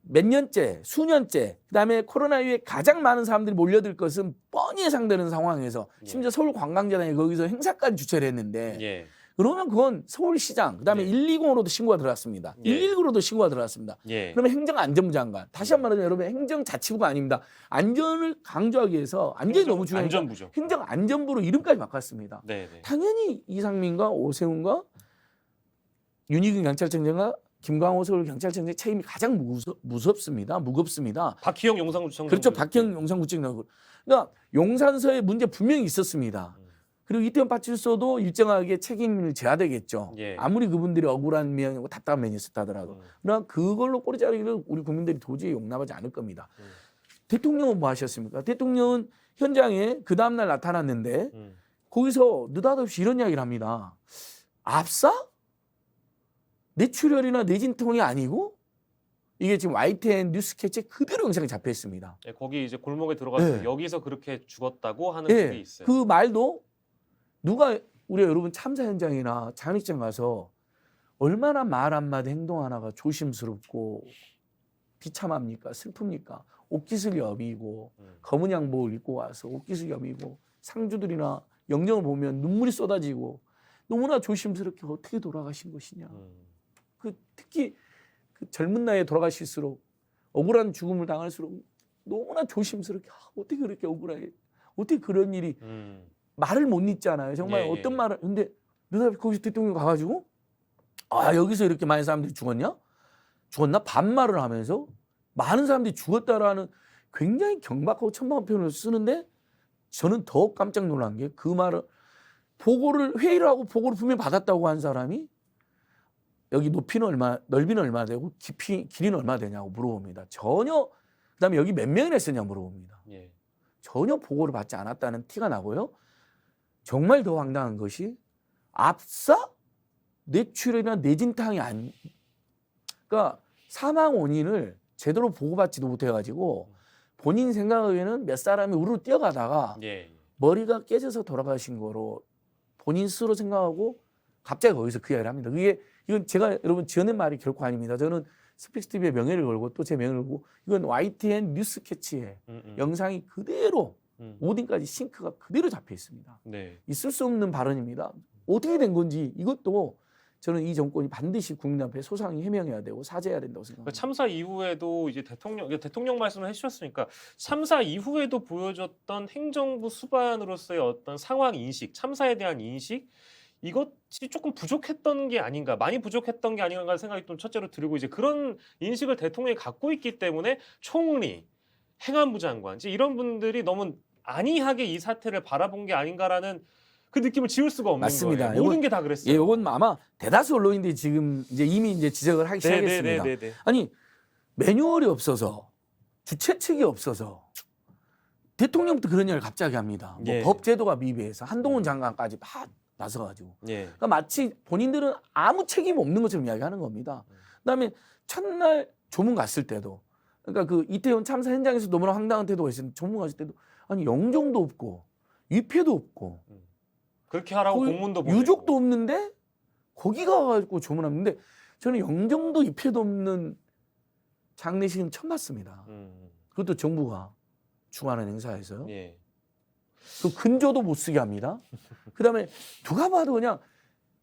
몇 년째, 수년째, 그다음에 코로나 이후에 가장 많은 사람들이 몰려들 것은 뻔히 예상되는 상황에서 심지어 서울 관광재단이 거기서 행사까지 주최를 했는데 그러면 그건 서울시장, 그다음에 120으로도 신고가 들어왔습니다. 119로도 신고가 들어왔습니다. 그러면 행정안전부 장관, 다시 한 번 말하자면 여러분 행정자치부가 아닙니다. 안전을 강조하기 위해서 안전이 너무 중요하니까 안전부죠. 행정안전부로 이름까지 바꿨습니다. 당연히 이상민과 오세훈과 윤희근 경찰청장과 김광호 서울경찰청장의 책임이 가장 무겁습니다. 박희영 용산구청장. 그렇죠. 박희영 용산구청장. 그러니까 용산서에 문제 분명히 있었습니다. 그리고 이태원 파출소도 일정하게 책임을 져야 되겠죠. 아무리 그분들이 억울한 면이고 답답한 면이 있었다 하더라도. 그러나 그걸로 꼬리 자르기를 우리 국민들이 도저히 용납하지 않을 겁니다. 대통령은 뭐 하셨습니까? 대통령은 현장에 그 다음날 나타났는데 거기서 느닷없이 이런 이야기를 합니다. 압사? 뇌출혈이나 뇌진통이 아니고 이게 지금 YTN 뉴스 캐치에 그대로 영상이 잡혀 있습니다. 거기 이제 골목에 들어가서 여기서 그렇게 죽었다고 하는 분이 있어요. 그 말도 누가 우리 여러분 참사 현장이나 장례식장 가서 얼마나 말 한마디 행동 하나가 조심스럽고 비참합니까? 슬픕니까? 옷깃을 여미고 검은 양복을 입고 와서 옷깃을 여미고 상주들이나 영정을 보면 눈물이 쏟아지고 너무나 조심스럽게 어떻게 돌아가신 것이냐. 특히 그 젊은 나이에 돌아가실수록 억울한 죽음을 당할수록 너무나 조심스럽게 어떻게 그렇게 억울하게 어떻게 그런 일이 말을 못 잇잖아요. 정말 어떤 말을. 근데 느닷없이 거기서 대통령 가가지고 여기서 이렇게 많은 사람들이 죽었냐? 반말을 하면서 많은 사람들이 죽었다라는 굉장히 경박하고 천박한 표현을 쓰는데 저는 더 깜짝 놀란 게 그 말을 회의를 하고 보고를 분명히 받았다고 한 사람이 여기 넓이는 얼마 되고 길이는 얼마 되냐고 물어봅니다. 전혀. 그다음에 여기 몇 명이나 있었냐 물어봅니다. 전혀 보고를 받지 않았다는 티가 나고요. 정말 더 황당한 것이 압사? 뇌출혈이나 뇌진탕이 그러니까 사망 원인을 제대로 보고받지도 못해가지고 본인 생각에는 몇 사람이 우르르 뛰어가다가 머리가 깨져서 돌아가신 거로 본인 스스로 생각하고 갑자기 거기서 그 이야기를 합니다. 이건 제가 여러분 지어낸 말이 결코 아닙니다. 저는 스픽스TV의 명예를 걸고 또 제 명예를 걸고 이건 YTN 뉴스 캐치에 영상이 그대로 오딘까지 싱크가 그대로 잡혀 있습니다. 있을 수 없는 발언입니다. 어떻게 된 건지 이것도 저는 이 정권이 반드시 국민 앞에 소상히 해명해야 되고 사죄해야 된다고 생각합니다. 참사 이후에도 이제 대통령 말씀을 해주셨으니까 참사 이후에도 보여줬던 행정부 수반으로서의 어떤 상황 인식, 참사에 대한 인식 이것이 조금 부족했던 게 아닌가, 많이 부족했던 게 아닌가 생각이 좀 첫째로 들고 이제 그런 인식을 대통령이 갖고 있기 때문에 총리, 행안부 장관 이제 이런 분들이 너무 안이하게 이 사태를 바라본 게 아닌가라는 그 느낌을 지울 수가 없는 맞습니다. 거예요. 모든 게 다 그랬어요. 예, 이건 아마 대다수 언론인들이 지금 이제 이미 이제 지적을 하기 시작했습니다. 네네네네. 아니 매뉴얼이 없어서 주최 측이 없어서 대통령부터 그런 얘기를 갑자기 합니다. 뭐 예. 법 제도가 미비해서 한동훈 장관까지 막 나서가지고 예. 그러니까 마치 본인들은 아무 책임 없는 것처럼 이야기하는 겁니다. 그다음에 첫날 조문 갔을 때도 그러니까 그 이태원 참사 현장에서 너무나 황당한 태도가 있었는데 조문 갔을 때도 아니 영정도 없고 위패도 없고 그렇게 하라고 거기 공문도 보내고. 유족도 없는데 거기 가가지고 조문하는데 저는 영정도 위패도 없는 장례식은 처음 봤습니다. 그것도 정부가 주관하는 행사에서요. 예. 그 근조도 못 쓰게 합니다. 그다음에 누가 봐도 그냥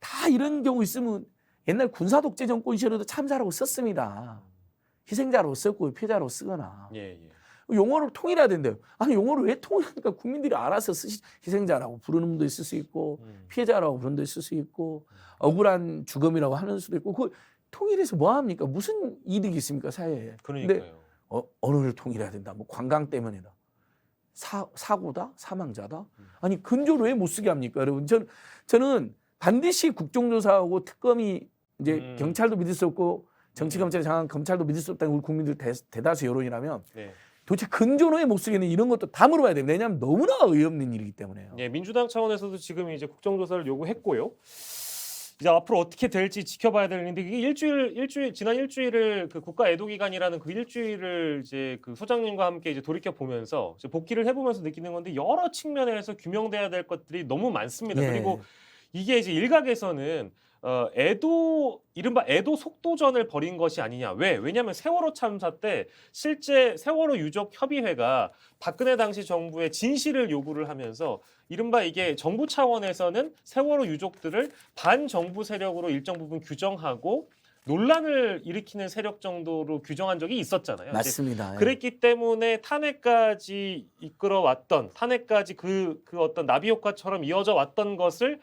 다 이런 경우 있으면 옛날 군사 독재 정권 시절에도 참사라고 썼습니다. 희생자로 썼고 피해자로 쓰거나 예. 예. 용어를 통일해야 된대요. 아니 용어를 왜 통일하니까 국민들이 알아서 희생자라고 부르는 분도 있을 수 있고 피해자라고 부르는 분도 있을 수 있고 억울한 죽음이라고 하는 수도 있고 그걸 통일해서 뭐 합니까? 무슨 이득이 있습니까 사회에? 그러니까요. 근데 언어를 통일해야 된다. 뭐 관광 때문이다. 사고다? 사망자다? 아니 근조를 왜 못 쓰게 합니까? 여러분 저는 반드시 국정조사하고 특검이 이제 경찰도 믿을 수 없고 정치검찰 장관 검찰도 믿을 수 없다는 우리 국민들 대다수 여론이라면 네. 도대체 근조를 왜 못 쓰겠는 이런 것도 다 물어봐야 됩니다. 왜냐하면 너무나 의없는 일이기 때문에요. 예, 민주당 차원에서도 지금 이제 국정조사를 요구했고요. 이제 앞으로 어떻게 될지 지켜봐야 되는데 이게 지난 일주일을 그 국가 애도 기간이라는 그 일주일을 이제 그 소장님과 함께 이제 돌이켜 보면서 이제 복귀를 해보면서 느끼는 건데 여러 측면에서 규명돼야 될 것들이 너무 많습니다. 예. 그리고 이게 이제 일각에서는 이른바 애도 속도전을 벌인 것이 아니냐. 왜냐하면 세월호 참사 때 실제 세월호 유족 협의회가 박근혜 당시 정부의 진실을 요구를 하면서 이른바 이게 정부 차원에서는 세월호 유족들을 반정부 세력으로 일정 부분 규정하고 논란을 일으키는 세력 정도로 규정한 적이 있었잖아요. 맞습니다. 그랬기 때문에 탄핵까지 이끌어왔던 탄핵까지 그 어떤 나비 효과처럼 이어져 왔던 것을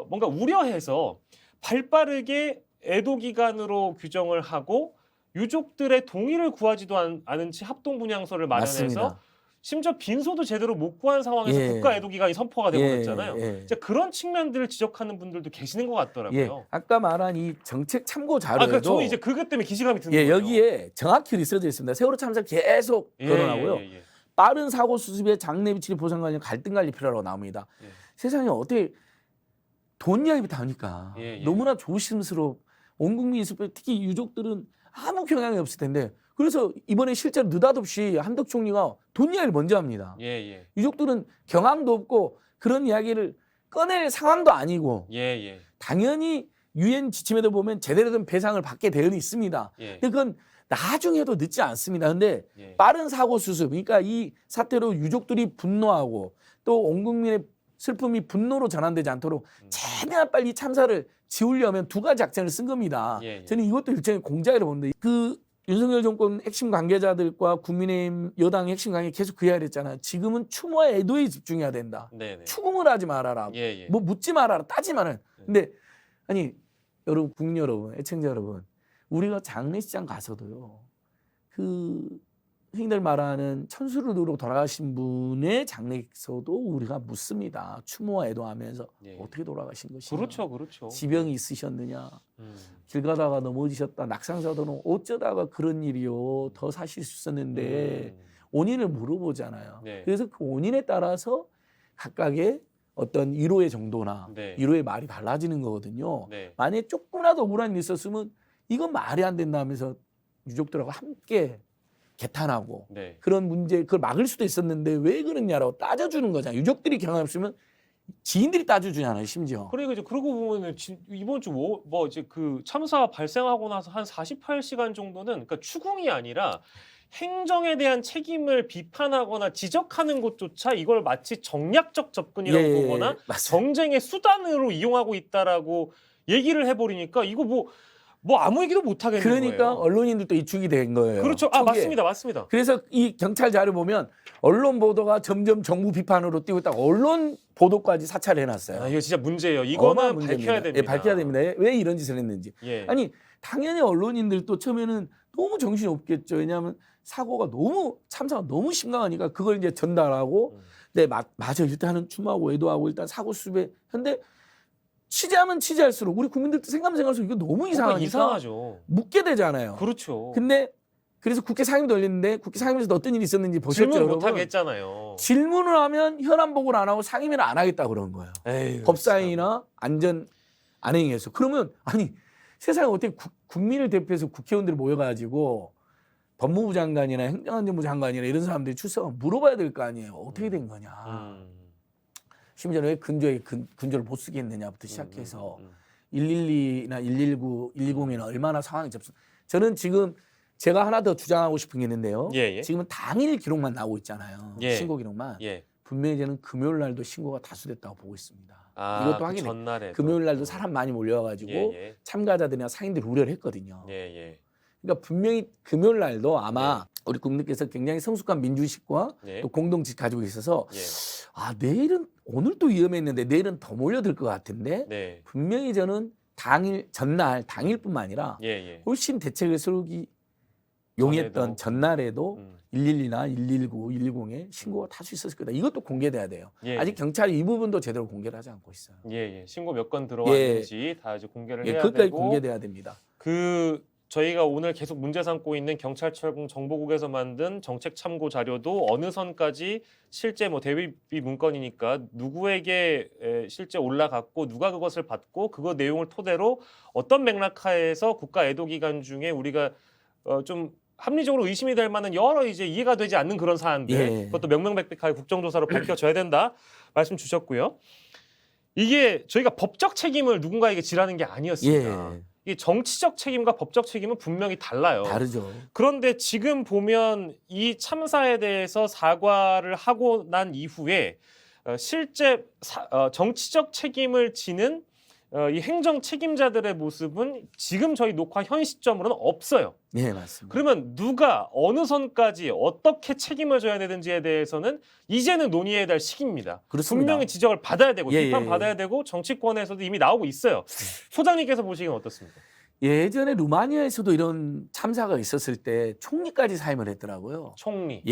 뭔가 우려해서 발빠르게 애도 기간으로 규정을 하고 유족들의 동의를 구하지도 않은 채 합동 분향소를 마련해서 맞습니다. 심지어 빈소도 제대로 못 구한 상황에서 예. 국가 애도 기간이 선포가 되고 그랬잖아요. 예. 이제 그런 측면들을 지적하는 분들도 계시는 것 같더라고요. 예. 아까 말한 이 정책 참고 아, 자료에도 저는 이제 그것 때문에 기시감이 드는 예, 거예요. 여기에 정확히 리서져 있습니다. 세월호 참사 계속 거론하고요. 예. 빠른 사고 수습에 장례 비치리 보상 관련 갈등 관리 필요하다고 나옵니다. 예. 세상에 어떻게 돈 이야기부터 하니까 예. 너무나 조심스럽고 온 국민 있을 때 특히 유족들은 아무 경향이 없을 텐데 그래서 이번에 실제로 느닷없이 한덕 총리가 돈 이야기를 먼저 합니다. 예. 유족들은 경황도 없고 그런 이야기를 꺼낼 상황도 아니고 예. 당연히 유엔 지침에도 보면 제대로 된 배상을 받게 되어 있습니다. 예. 근데 그건 나중에도 늦지 않습니다. 근데 예. 빠른 사고 수습, 그러니까 이 사태로 유족들이 분노하고 또 온 국민의 슬픔이 분노로 전환되지 않도록 최대한 빨리 참사를 지우려면 두 가지 작전을 쓴 겁니다. 예. 저는 이것도 일종의 공작이라고 보는데 그 윤석열 정권 핵심 관계자들과 국민의힘 여당 핵심 관계 계속 그 이야기를 했잖아요. 지금은 추모와 애도에 집중해야 된다. 네네. 추궁을 하지 말아라. 예. 뭐 묻지 말아라. 따지 말아라. 근데 아니 여러분 국민 여러분, 애청자 여러분, 우리가 장례식장 가서도요. 그 흔히들 말하는 천수루로 돌아가신 분의 장례에서도 우리가 묻습니다. 추모와 애도하면서 예. 어떻게 돌아가신 것이냐. 그렇죠. 지병이 있으셨느냐. 길 가다가 넘어지셨다. 낙상사고는 어쩌다가 그런 일이요. 더 사실 수 있었는데 원인을 물어보잖아요. 네. 그래서 그 원인에 따라서 각각의 어떤 위로의 정도나 네. 위로의 말이 달라지는 거거든요. 네. 만약에 조금이라도 억울한 일이 있었으면 이건 말이 안 된다 하면서 유족들하고 함께 개탄하고 네. 그런 문제 그걸 막을 수도 있었는데 왜 그러냐라고 따져주는 거잖아요. 유족들이 경험 없으면 지인들이 따져주잖아요. 심지어. 그리고 이제 그러고 보면은 이번 주 뭐 이제 그 참사 발생하고 나서 한 48시간 정도는 그러니까 추궁이 아니라 행정에 대한 책임을 비판하거나 지적하는 것조차 이걸 마치 정략적 접근이라고 보거나 맞습니다. 정쟁의 수단으로 이용하고 있다라고 얘기를 해버리니까 이거 뭐 아무 얘기도 못 하겠는 그러니까 거예요. 언론인들도 이축이 된 거예요. 그렇죠. 초기에. 맞습니다. 그래서 이 경찰 자료 보면 언론 보도가 점점 정부 비판으로 뛰고 있다가 언론 보도까지 사찰을 해놨어요. 이거 진짜 문제예요. 이거는 밝혀야 됩니다. 예, 밝혀야 됩니다. 왜 이런 짓을 했는지. 예. 아니 당연히 언론인들도 처음에는 너무 정신이 없겠죠. 왜냐하면 사고가 참사가 너무 심각하니까 그걸 이제 전달하고 네 맞아 일단은 추모하고 애도하고 일단 사고 수습에 근데 취재하면 취재할수록 우리 국민들도 생각할수록 이거 너무 이상하니까 이상하죠. 묻게 되잖아요. 그렇죠. 근데 그래서 국회 상임도 열렸는데 국회 상임에서 어떤 일이 있었는지 보셨죠, 질문 여러분? 못하게 했잖아요. 질문을 하면 현안 보고를 안 하고 상임위를 안 하겠다 그런 거예요. 에이, 법사위나 안전 안행위에서 그러면 아니 세상에 어떻게 국민을 대표해서 국회의원들이 모여가지고 법무부 장관이나 행정안전부 장관이나 이런 사람들이 출석하면 물어봐야 될 거 아니에요. 어떻게 된 거냐. 심지어는 왜 근조를 못 쓰게 했느냐부터 시작해서 112나 119, 120에는 얼마나 상황이 저는 지금 제가 하나 더 주장하고 싶은 게 있는데요. 예. 지금은 당일 기록만 나오고 있잖아요. 예. 신고 기록만. 예. 분명히 저는 금요일 날도 신고가 다수됐다고 보고 있습니다. 그 이것도 확인해. 전날에 금요일 날도 사람 많이 몰려가지고 예. 참가자들이나 상인들이 우려를 했거든요. 예. 그러니까 분명히 금요일 날도 아마 우리 국민께서 굉장히 성숙한 민주의식과 예. 또 공동식 가지고 있어서 예. 내일은 오늘도 위험했는데 내일은 더 몰려들 것 같은데 네. 분명히 저는 전날 당일뿐만 아니라 예. 훨씬 대책을 세우기 용했던 전날에도 112나 119, 110에 신고가 다수 있었을 거다. 이것도 공개돼야 돼요. 예. 아직 경찰이 이 부분도 제대로 공개를 하지 않고 있어요. 예. 신고 몇 건 들어왔는지 다 이제 공개를 해야 그것까지 되고 공개돼야 됩니다. 저희가 오늘 계속 문제 삼고 있는 경찰청 정보국에서 만든 정책 참고 자료도 어느 선까지 실제 대비비 문건이니까 누구에게 실제 올라갔고 누가 그것을 받고 그거 내용을 토대로 어떤 맥락하에서 국가 애도 기간 중에 우리가 좀 합리적으로 의심이 될 만한 여러 이제 이해가 되지 않는 그런 사안들 그것도 명명백백하게 국정조사로 밝혀져야 된다 말씀 주셨고요. 이게 저희가 법적 책임을 누군가에게 지라는 게 아니었습니다. 이 정치적 책임과 법적 책임은 분명히 달라요. 다르죠. 그런데 지금 보면 이 참사에 대해서 사과를 하고 난 이후에 실제 정치적 책임을 지는 이 행정 책임자들의 모습은 지금 저희 녹화 현 시점으로는 없어요. 네, 맞습니다. 그러면 누가 어느 선까지 어떻게 책임을 져야 되는지에 대해서는 이제는 논의해야 될 시기입니다. 그렇습니다. 분명히 지적을 받아야 되고 비판받아야 되고 정치권에서도 이미 나오고 있어요. 소장님께서 보시기엔 어떻습니까? 예전에 루마니아에서도 이런 참사가 있었을 때 총리까지 사임을 했더라고요. 총리.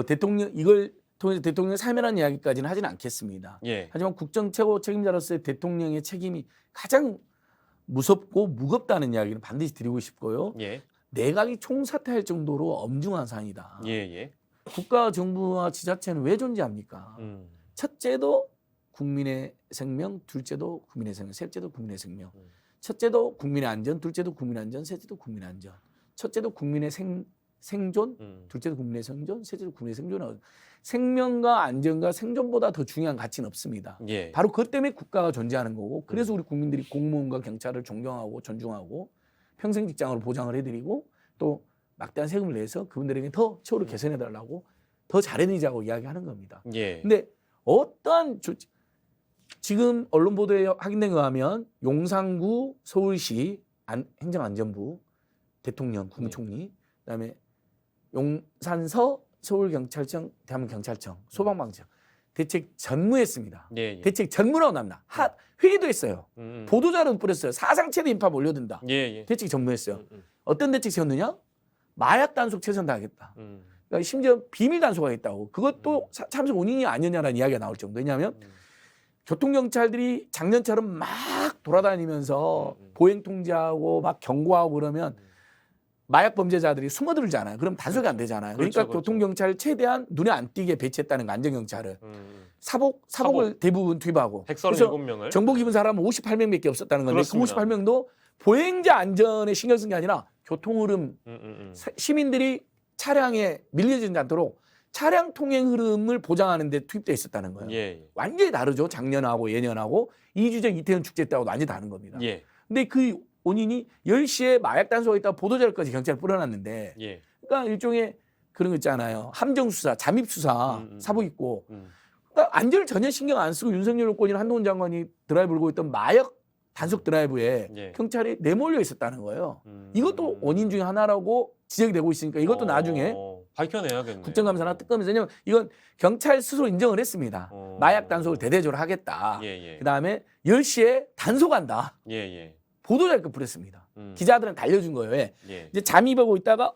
대통령 이걸 통해서 대통령 사임이라는 이야기까지는 하지는 않겠습니다. 하지만 국정 최고 책임자로서의 대통령의 책임이 가장 무섭고 무겁다는 이야기는 반드시 드리고 싶고요. 내각이 총사퇴할 정도로 엄중한 사안이다. 국가 정부와 지자체는 왜 존재합니까? 첫째도 국민의 생명, 둘째도 국민의 생명, 셋째도 국민의 생명. 첫째도 국민의 안전, 둘째도 국민의 안전, 셋째도 국민의 안전. 첫째도 국민의 생존, 둘째도 국민의 생존, 셋째도 국민의 생존. 생명과 안전과 생존보다 더 중요한 가치는 없습니다. 바로 그것 때문에 국가가 존재하는 거고 그래서 우리 국민들이 공무원과 경찰을 존경하고 존중하고 평생 직장으로 보장을 해드리고 또 막대한 세금을 내서 그분들에게 더 처우를 개선해달라고 더 잘해드리자고 이야기하는 겁니다. 근데 어떠한 지금 언론 보도에 확인된 거 하면 용산구 서울시 행정안전부 대통령 국무총리 그다음에 용산서 서울경찰청 대한민국경찰청 소방방청 대책 전무했습니다. 대책 전무라고 납니다. 회의도 했어요. 보도자료도 뿌렸어요. 사상체대 인파 몰려든다. 대책 전무했어요. 어떤 대책 세웠느냐? 마약 단속 최선 다하겠다. 그러니까 심지어 비밀 단속하겠다고. 그것도 참석 원인이 아니냐라는 이야기가 나올 정도. 왜냐하면 교통경찰들이 작년처럼 막 돌아다니면서 보행 통제하고 막 경고하고 그러면 마약 범죄자들이 숨어들잖아요. 그럼 단속이 안 되잖아요. 그러니까 교통경찰을 최대한 눈에 안 띄게 배치했다는 거 안전경찰을. 사복을 대부분 투입하고. 그래서 7명을. 정보 기본 사람은 58명밖에 없었다는 건데 그 58명도 보행자 안전에 신경 쓴 게 아니라 교통흐름, 시민들이 차량에 밀려지지 않도록 차량 통행 흐름을 보장하는 데 투입되어 있었다는 거예요. 완전히 다르죠. 작년하고 예년하고 2주 전 이태원 축제 때하고 완전히 다른 겁니다. 근데 그 원인이 10시에 마약 단속이 있다가 보도자료까지 경찰에 뿌려놨는데 그러니까 일종의 그런 거 있잖아요. 함정수사, 잠입수사, 사복 입고 그러니까 안전을 전혀 신경 안 쓰고 윤석열 정권이나 한동훈 장관이 드라이브 불고 있던 마약 단속 드라이브에 예. 경찰이 내몰려 있었다는 거예요. 음. 이것도 원인 중에 하나라고 지적이 되고 있으니까 이것도 나중에 밝혀내야겠네요. 국정감사나 특검에서 왜냐면 이건 경찰 스스로 인정을 했습니다. 마약 단속을 대대적으로 하겠다. 예. 그다음에 10시에 단속한다. 예. 보도자료를 뿌렸습니다. 음. 기자들은 알려준 거예요. 왜? 예. 이제 잠입하고 있다가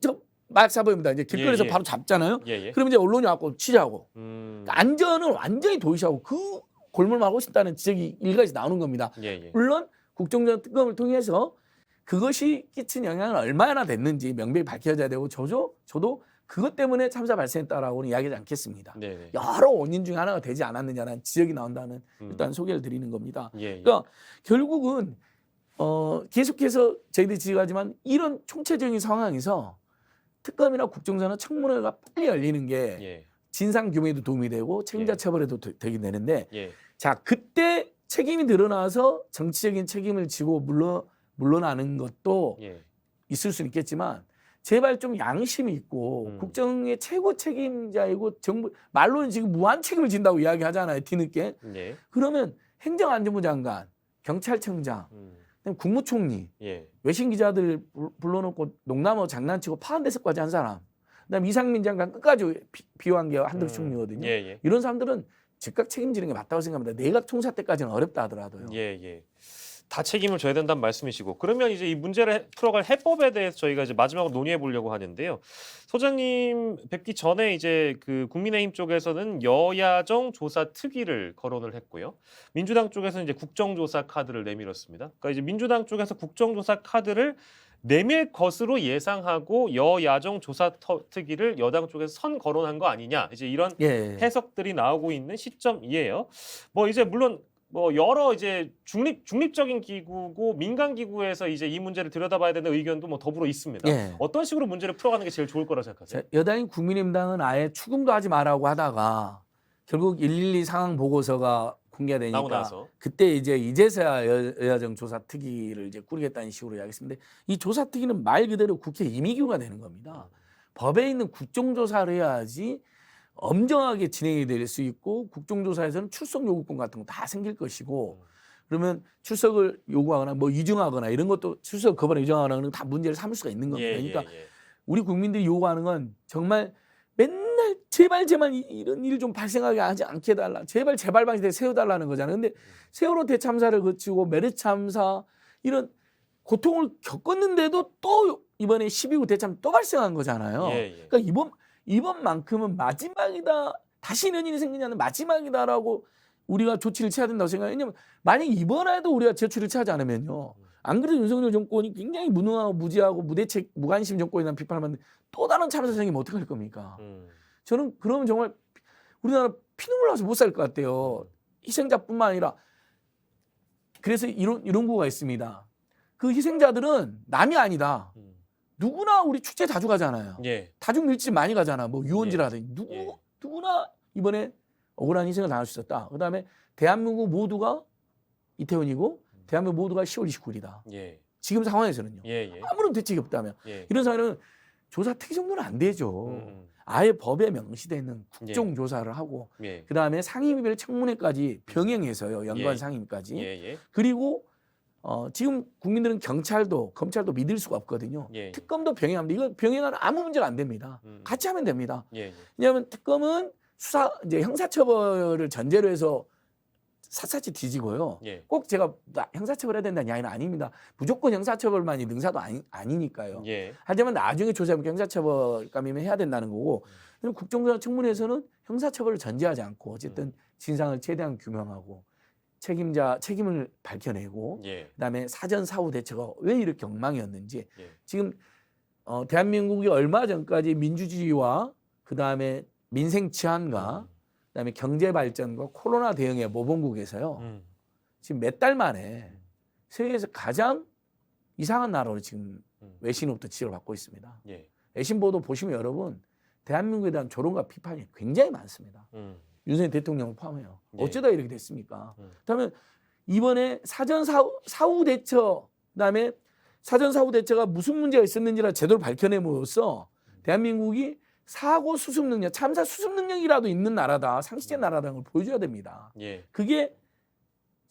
저 마약 사범입니다. 이제 길거리에서 예. 바로 잡잖아요. 예. 그러면 이제 언론이 와서 취재하고 그러니까 안전을 완전히 도외시하고 그 골몰하고 싶다는 지적이 일각에서 나오는 겁니다. 예. 물론 국정조사 특검을 통해서 그것이 끼친 영향은 얼마나 됐는지 명백히 밝혀져야 되고 저도 그것 때문에 참사 발생했다라고는 이야기하지 않겠습니다. 네. 여러 원인 중에 하나가 되지 않았느냐는 지적이 나온다는 일단 소개를 드리는 겁니다. 예. 그러니까 결국은 계속해서 저희들이 지적하지만 이런 총체적인 상황에서 특검이나 국정조사나 청문회가 빨리 열리는 게 예. 진상 진상 규명에도 도움이 되고 책임자 예. 처벌에도 되긴 되는데 예. 자 그때 책임이 드러나서 정치적인 책임을 지고 물러나는 것도 예. 있을 수는 있겠지만 제발 좀 양심이 있고 국정의 최고 책임자이고 정부 말로는 지금 무한 책임을 진다고 이야기하잖아요. 뒤늦게. 예. 그러면 행정안전부 장관, 경찰청장, 그다음에 국무총리, 예. 외신 기자들 불러놓고 농담하고 장난치고 파한 데서까지 한 사람. 그다음에 이상민 장관 끝까지 비호한 게 한덕수 총리거든요. 예. 이런 사람들은 즉각 책임지는 게 맞다고 생각합니다. 내각 총사 때까지는 어렵다 하더라도요. 예. 다 책임을 져야 된다는 말씀이시고 그러면 이제 이 문제를 풀어갈 해법에 대해서 저희가 이제 마지막으로 논의해 보려고 하는데요. 소장님 뵙기 전에 이제 그 국민의힘 쪽에서는 여야정 조사 특위를 거론을 했고요. 민주당 쪽에서는 이제 국정조사 카드를 내밀었습니다. 그러니까 이제 민주당 쪽에서 국정조사 카드를 내밀 것으로 예상하고 여야정 조사 특위를 여당 쪽에서 선 거론한 거 아니냐. 이제 이런 해석들이 나오고 있는 시점이에요. 뭐 이제 물론 뭐 여러 이제 중립적인 기구고 민간 기구에서 이제 이 문제를 들여다봐야 되는 의견도 뭐 더불어 있습니다. 어떤 식으로 문제를 풀어가는 게 제일 좋을 거라 생각하세요? 여당인 국민의힘당은 아예 추궁도 하지 말라고 하다가 결국 112 상황 보고서가 공개되니까 그때 이제서야 여야정 조사 특위를 이제 꾸리겠다는 식으로 이야기했습니다. 이 조사 특위는 말 그대로 국회 임의기구가 되는 겁니다. 법에 있는 국정조사를 해야지 엄정하게 진행이 될 수 있고 국정조사에서는 출석 요구권 같은 거 다 생길 것이고 그러면 출석을 요구하거나 뭐 이중하거나 이런 것도 출석 거부나 이중하거나 그런 다 문제를 삼을 수가 있는 겁니다. 그러니까 우리 국민들이 요구하는 건 정말 맨날 제발 이런 일 좀 발생하게 하지 않게 해달라. 제발 재발방지대 세워달라는 거잖아요. 근데 세월호 대참사를 거치고 메르스 참사 이런 고통을 겪었는데도 또 이번에 12구 대참 또 발생한 거잖아요. 그러니까 이번만큼은 마지막이다. 다시 이런 일이 생기냐는 마지막이다라고 우리가 조치를 취해야 된다고 생각해요. 왜냐하면 만약 이번에도 우리가 조치를 취하지 않으면요. 안 그래도 윤석열 정권이 굉장히 무능하고 무지하고 무대책, 무관심 정권이라는 비판을 받는데 또 다른 참사 생기면 어떡할 겁니까? 저는 그러면 정말 우리나라 피눈물 나서 못 살 것 같아요. 희생자뿐만 아니라 그래서 이런 구호가 있습니다. 그 희생자들은 남이 아니다. 누구나 우리 축제 자주 가잖아요. 다중 밀집 많이 가잖아. 뭐 유원지라든지 누구나 이번에 억울한 희생을 당할 수 있었다. 그다음에 대한민국 모두가 이태원이고 대한민국 모두가 10월 29일이다. 지금 상황에서는요. 아무런 대책이 없다면 이런 상황에는 조사 특위 정도는 안 되죠. 아예 법에 명시되어 있는 국정조사를 하고 그다음에 상임위별 청문회까지 병행해서요. 연관 상임위까지. 그리고 지금 국민들은 경찰도 검찰도 믿을 수가 없거든요. 특검도 병행합니다. 이거 병행하는 아무 문제가 안 됩니다. 같이 하면 됩니다. 왜냐하면 특검은 이제 형사처벌을 전제로 해서 샅샅이 뒤지고요. 꼭 제가 형사처벌해야 된다는 이야기는 아닙니다. 무조건 형사처벌만이 능사도 아니니까요. 하지만 나중에 조사해보면 형사처벌감이면 해야 된다는 거고 국정조사 청문회에서는 형사처벌을 전제하지 않고 어쨌든 진상을 최대한 규명하고 책임을 밝혀내고 그다음에 사전 사후 대처가 왜 이렇게 엉망이었는지 지금 대한민국이 얼마 전까지 민주주의와 그다음에 민생 치안과 그다음에 경제 발전과 코로나 대응의 모범국에서요. 지금 몇 달 만에 세계에서 가장 이상한 나라로 지금 외신으로부터 지적을 받고 있습니다. 외신 보도 보시면 여러분 대한민국에 대한 조롱과 비판이 굉장히 많습니다. 윤석열 대통령을 포함해요. 어쩌다 이렇게 됐습니까? 그다음에 이번에 사전 사후 대처 그다음에 사전 사후 대처가 무슨 문제가 있었는지를 제대로 밝혀냄으로써 대한민국이 사고 수습 능력, 참사 수습 능력이라도 있는 나라다, 상식적 나라라는 걸 보여줘야 됩니다. 그게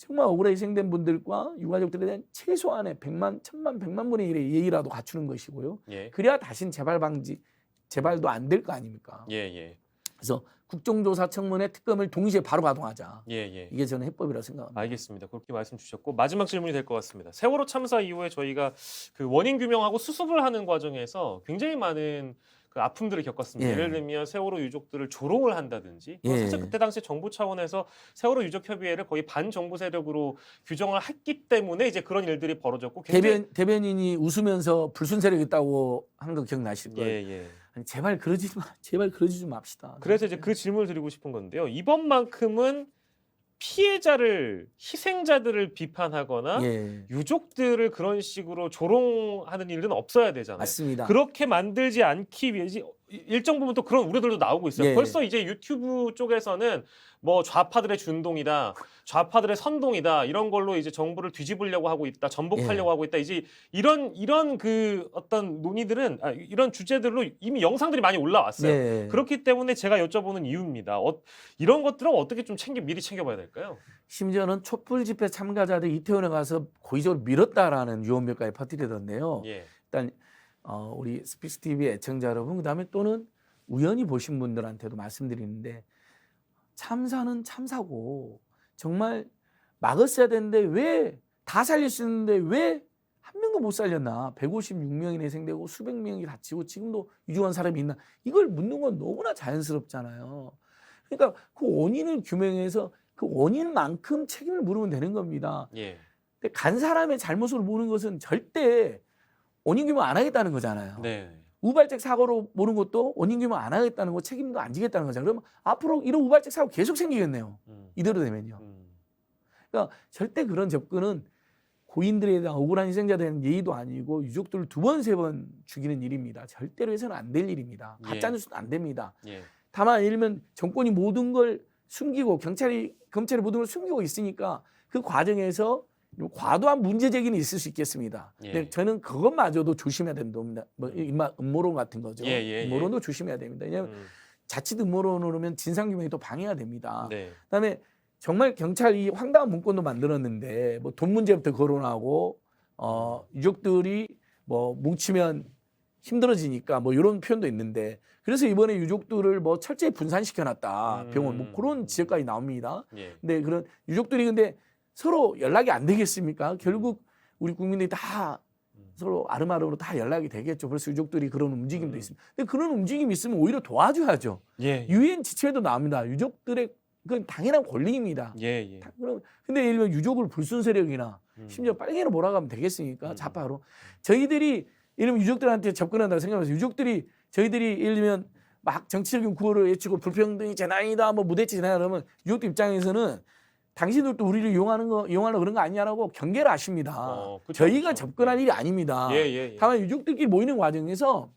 정말 억울하게 희생된 분들과 유가족들에 대한 최소한의 100만, 1000만, 100만 분의 1의 예의라도 갖추는 것이고요. 예. 그래야 다신 재발도 안 될 거 아닙니까? 예, 예. 그래서 국정조사 청문회 특검을 동시에 바로 가동하자. 예, 예. 이게 저는 해법이라고 생각합니다. 알겠습니다. 그렇게 말씀 주셨고 마지막 질문이 될 것 같습니다. 세월호 참사 이후에 저희가 그 원인 규명하고 수습을 하는 과정에서 굉장히 많은 그 아픔들을 겪었습니다. 예. 예를 들면 세월호 유족들을 조롱을 한다든지 예. 사실 그때 당시 정부 차원에서 세월호 유족 협의회를 거의 반정부 세력으로 규정을 했기 때문에 이제 그런 일들이 벌어졌고 대변인이 웃으면서 불순 세력 있다고 한 거 기억나실 거예요. 예, 예. 아니, 제발 그러지 좀 맙시다. 그래서 이제 그 질문을 드리고 싶은 건데요. 이번만큼은 피해자를 희생자들을 비판하거나 예, 유족들을 그런 식으로 조롱하는 일은 없어야 되잖아요. 맞습니다. 그렇게 만들지 않기 위해 일정 부분 또 그런 우려들도 나오고 있어요. 예. 벌써 이제 유튜브 쪽에서는 뭐 좌파들의 준동이다, 좌파들의 선동이다 이런 걸로 이제 정부를 뒤집으려고 하고 있다, 전복하려고 하고 있다. 이제 이런 그 어떤 논의들은 이런 주제들로 이미 영상들이 많이 올라왔어요. 예. 그렇기 때문에 제가 여쭤보는 이유입니다. 이런 것들은 어떻게 좀 미리 챙겨봐야 될까요? 심지어는 촛불 집회 참가자들 이태원에 가서 고의적으로 밀었다라는 유언비어까지 퍼뜨리던데요. 예. 일단 우리 스피스 TV 애청자 여러분, 그다음에 또는 우연히 보신 분들한테도 말씀드리는데 참사는 참사고 정말 막았어야 되는데 왜 다 살릴 수 있는데 왜 한 명도 못 살렸나? 156명이 희생되고 수백 명이 다치고 지금도 유증한 사람이 있나? 이걸 묻는 건 너무나 자연스럽잖아요. 그러니까 그 원인을 규명해서 그 원인만큼 책임을 물으면 되는 겁니다. 예. 근데 간 사람의 잘못을 모르는 것은 절대 원인 규명 안 하겠다는 거잖아요. 네. 우발적 사고로 모르는 것도 원인 규명 안 하겠다는 거, 책임도 안 지겠다는 거잖아요. 그러면 앞으로 이런 우발적 사고 계속 생기겠네요. 이대로 되면요. 그러니까 절대 그런 접근은 고인들에 대한 억울한 희생자들에 대한 예의도 아니고 유족들을 2번, 3번 죽이는 일입니다. 절대로 해서는 안 될 일입니다. 가짜뉴스는 안 됩니다. 예. 다만 예를 들면 정권이 모든 걸 숨기고 검찰이 모든 걸 숨기고 있으니까 그 과정에서 과도한 문제 제기는 있을 수 있겠습니다. 예. 근데 저는 그것마저도 조심해야 된답니다. 뭐 음모론 같은 거죠. 예. 음모론도 조심해야 됩니다. 왜냐하면 자칫 음모론으로 하면 진상규명이 또 방해가 됩니다. 네. 그다음에 정말 경찰이 황당한 문건도 만들었는데 뭐 돈 문제부터 거론하고 유족들이 뭐 뭉치면 힘들어지니까 뭐 이런 표현도 있는데 그래서 이번에 유족들을 뭐 철저히 분산시켜놨다 병원 뭐 그런 지적까지 나옵니다. 예. 근데 그런 유족들이 근데 서로 연락이 안 되겠습니까? 결국 우리 국민들이 다 서로 아름아름으로 다 연락이 되겠죠. 그래서 유족들이 그런 움직임도 있습니다. 근데 그런 움직임이 있으면 오히려 도와줘야죠. 예. 유엔 지체에도 나옵니다. 유족들의 그건 당연한 권리입니다. 예. 그럼 근데 예를 들면 유족을 불순 세력이나 심지어 빨갱이로 몰아가면 되겠습니까? 좌파로. 저희들이 예를 들면 유족들한테 접근한다고 생각해서 유족들이 저희들이 예를 들면 막 정치적인 구호를 외치고 불평등이 재난이다 뭐 무대치 재난이다 그러면 유족들 입장에서는 당신들도 우리를 이용하려고 그런 거 아니냐라고 경계를 하십니다. 그쵸, 저희가 그쵸. 접근할 일이 아닙니다. 예. 다만 유족들끼리 모이는 과정에서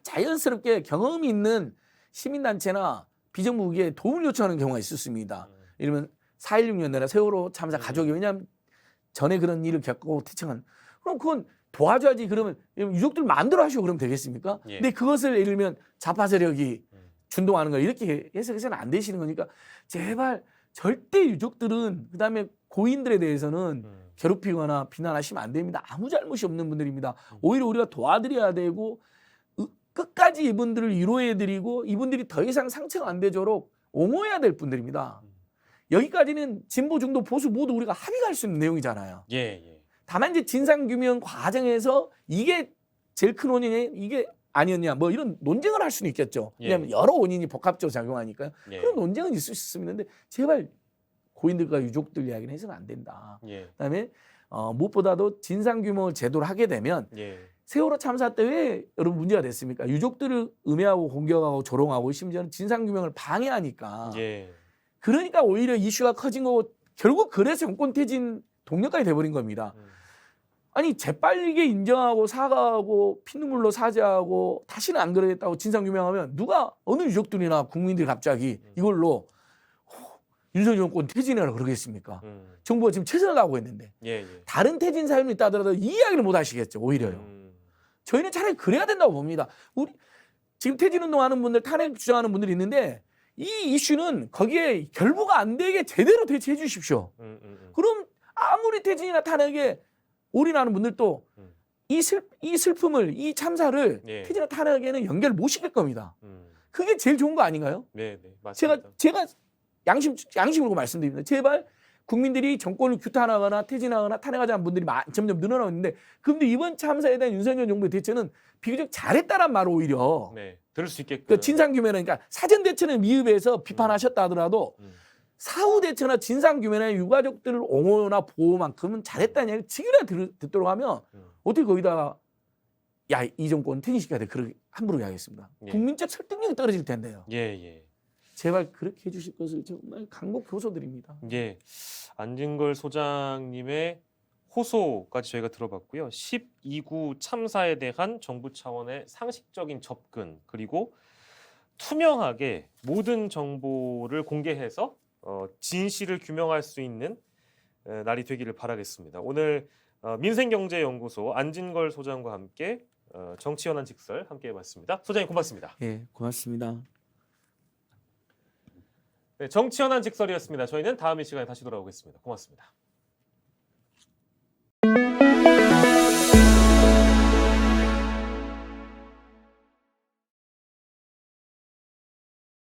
자연스럽게 경험이 있는 시민단체나 비정부기에 도움을 요청하는 경우가 있었습니다. 예를 들면 4.16년대나 세월호 참사 가족이 왜냐하면 전에 그런 일을 겪고 퇴청한 그럼 그건 도와줘야지. 그러면 유족들 마음대로 하시고 그러면 되겠습니까? 예. 근데 그것을 예를 들면 좌파 세력이 준동하는 거 이렇게 해석해서는 안 되시는 거니까 제발 절대 유족들은 그다음에 고인들에 대해서는 괴롭히거나 비난하시면 안 됩니다. 아무 잘못이 없는 분들입니다. 오히려 우리가 도와드려야 되고 끝까지 이분들을 위로해드리고 이분들이 더 이상 상처가 안 되도록 옹호해야 될 분들입니다. 여기까지는 진보, 중도, 보수 모두 우리가 합의할 수 있는 내용이잖아요. 예. 다만 이제 진상규명 과정에서 이게 제일 큰 원인이 이게 아니었냐 뭐 이런 논쟁을 할 수는 있겠죠. 왜냐하면 여러 원인이 복합적으로 작용하니까요. 그런 논쟁은 있을 수 있는데 제발 고인들과 유족들 이야기는 해서는 안 된다. 그다음에 무엇보다도 진상규명을 제대로 하게 되면 세월호 참사 때 왜 여러분 문제가 됐습니까? 유족들을 음해하고 공격하고 조롱하고 심지어는 진상규명을 방해하니까. 그러니까 오히려 이슈가 커진 거고 결국 그래서 정권 퇴진 동력까지 돼버린 겁니다. 아니 재빨리게 인정하고 사과하고 피눈물로 사죄하고 다시는 안 그러겠다고 진상규명하면 누가 어느 유족들이나 국민들이 갑자기 이걸로 윤석열 정권 퇴진하라 그러겠습니까? 정부가 지금 최선을 다하고 있는데 다른 퇴진 사연이 있다 하더라도 이 이야기를 못 하시겠죠. 오히려요. 저희는 차라리 그래야 된다고 봅니다. 우리 지금 퇴진운동하는 분들 탄핵 주장하는 분들이 있는데 이 이슈는 거기에 결부가 안 되게 제대로 대처해 주십시오. 그럼 아무리 태진이나 탄핵에 올인하는 분들도 음. 이 슬픔을, 이 참사를 예. 태진이나 탄핵에는 연결 못 시킬 겁니다. 음. 그게 제일 좋은 거 아닌가요? 네, 네, 맞습니다. 제가 양심으로 말씀드립니다. 제발 국민들이 정권을 규탄하거나 퇴진하거나 탄핵하지 않은 분들이 점점 늘어나고 있는데, 그런데 이번 참사에 대한 윤석열 정부의 대처는 비교적 잘했다란 말 오히려. 네, 들을 수 있게끔. 그러니까 진상규명은, 그러니까 사전 대처는 미흡해서 비판하셨다 하더라도 사후 대처나 진상규명이나 유가족들을 옹호나 보호만큼은 잘했다는 얘기를 지금이라도 듣도록 하면 어떻게 거기다가 야, 이 정권 퇴진시켜야 돼, 그렇게 함부로 이야기했습니다. 예. 국민적 설득력이 떨어질 텐데요. 예, 예. 제발 그렇게 해주실 것을 정말 간곡 교소드립니다. 예. 안진걸 소장님의 호소까지 저희가 들어봤고요. 12구 참사에 대한 정부 차원의 상식적인 접근, 그리고 투명하게 모든 정보를 공개해서 진실을 규명할 수 있는 날이 되기를 바라겠습니다. 오늘 민생경제연구소 안진걸 소장과 함께 정치현안 직설 함께 해봤습니다. 소장님 고맙습니다. 예, 고맙습니다. 네, 정치현안 직설이었습니다. 저희는 다음 이 시간에 다시 돌아오겠습니다. 고맙습니다.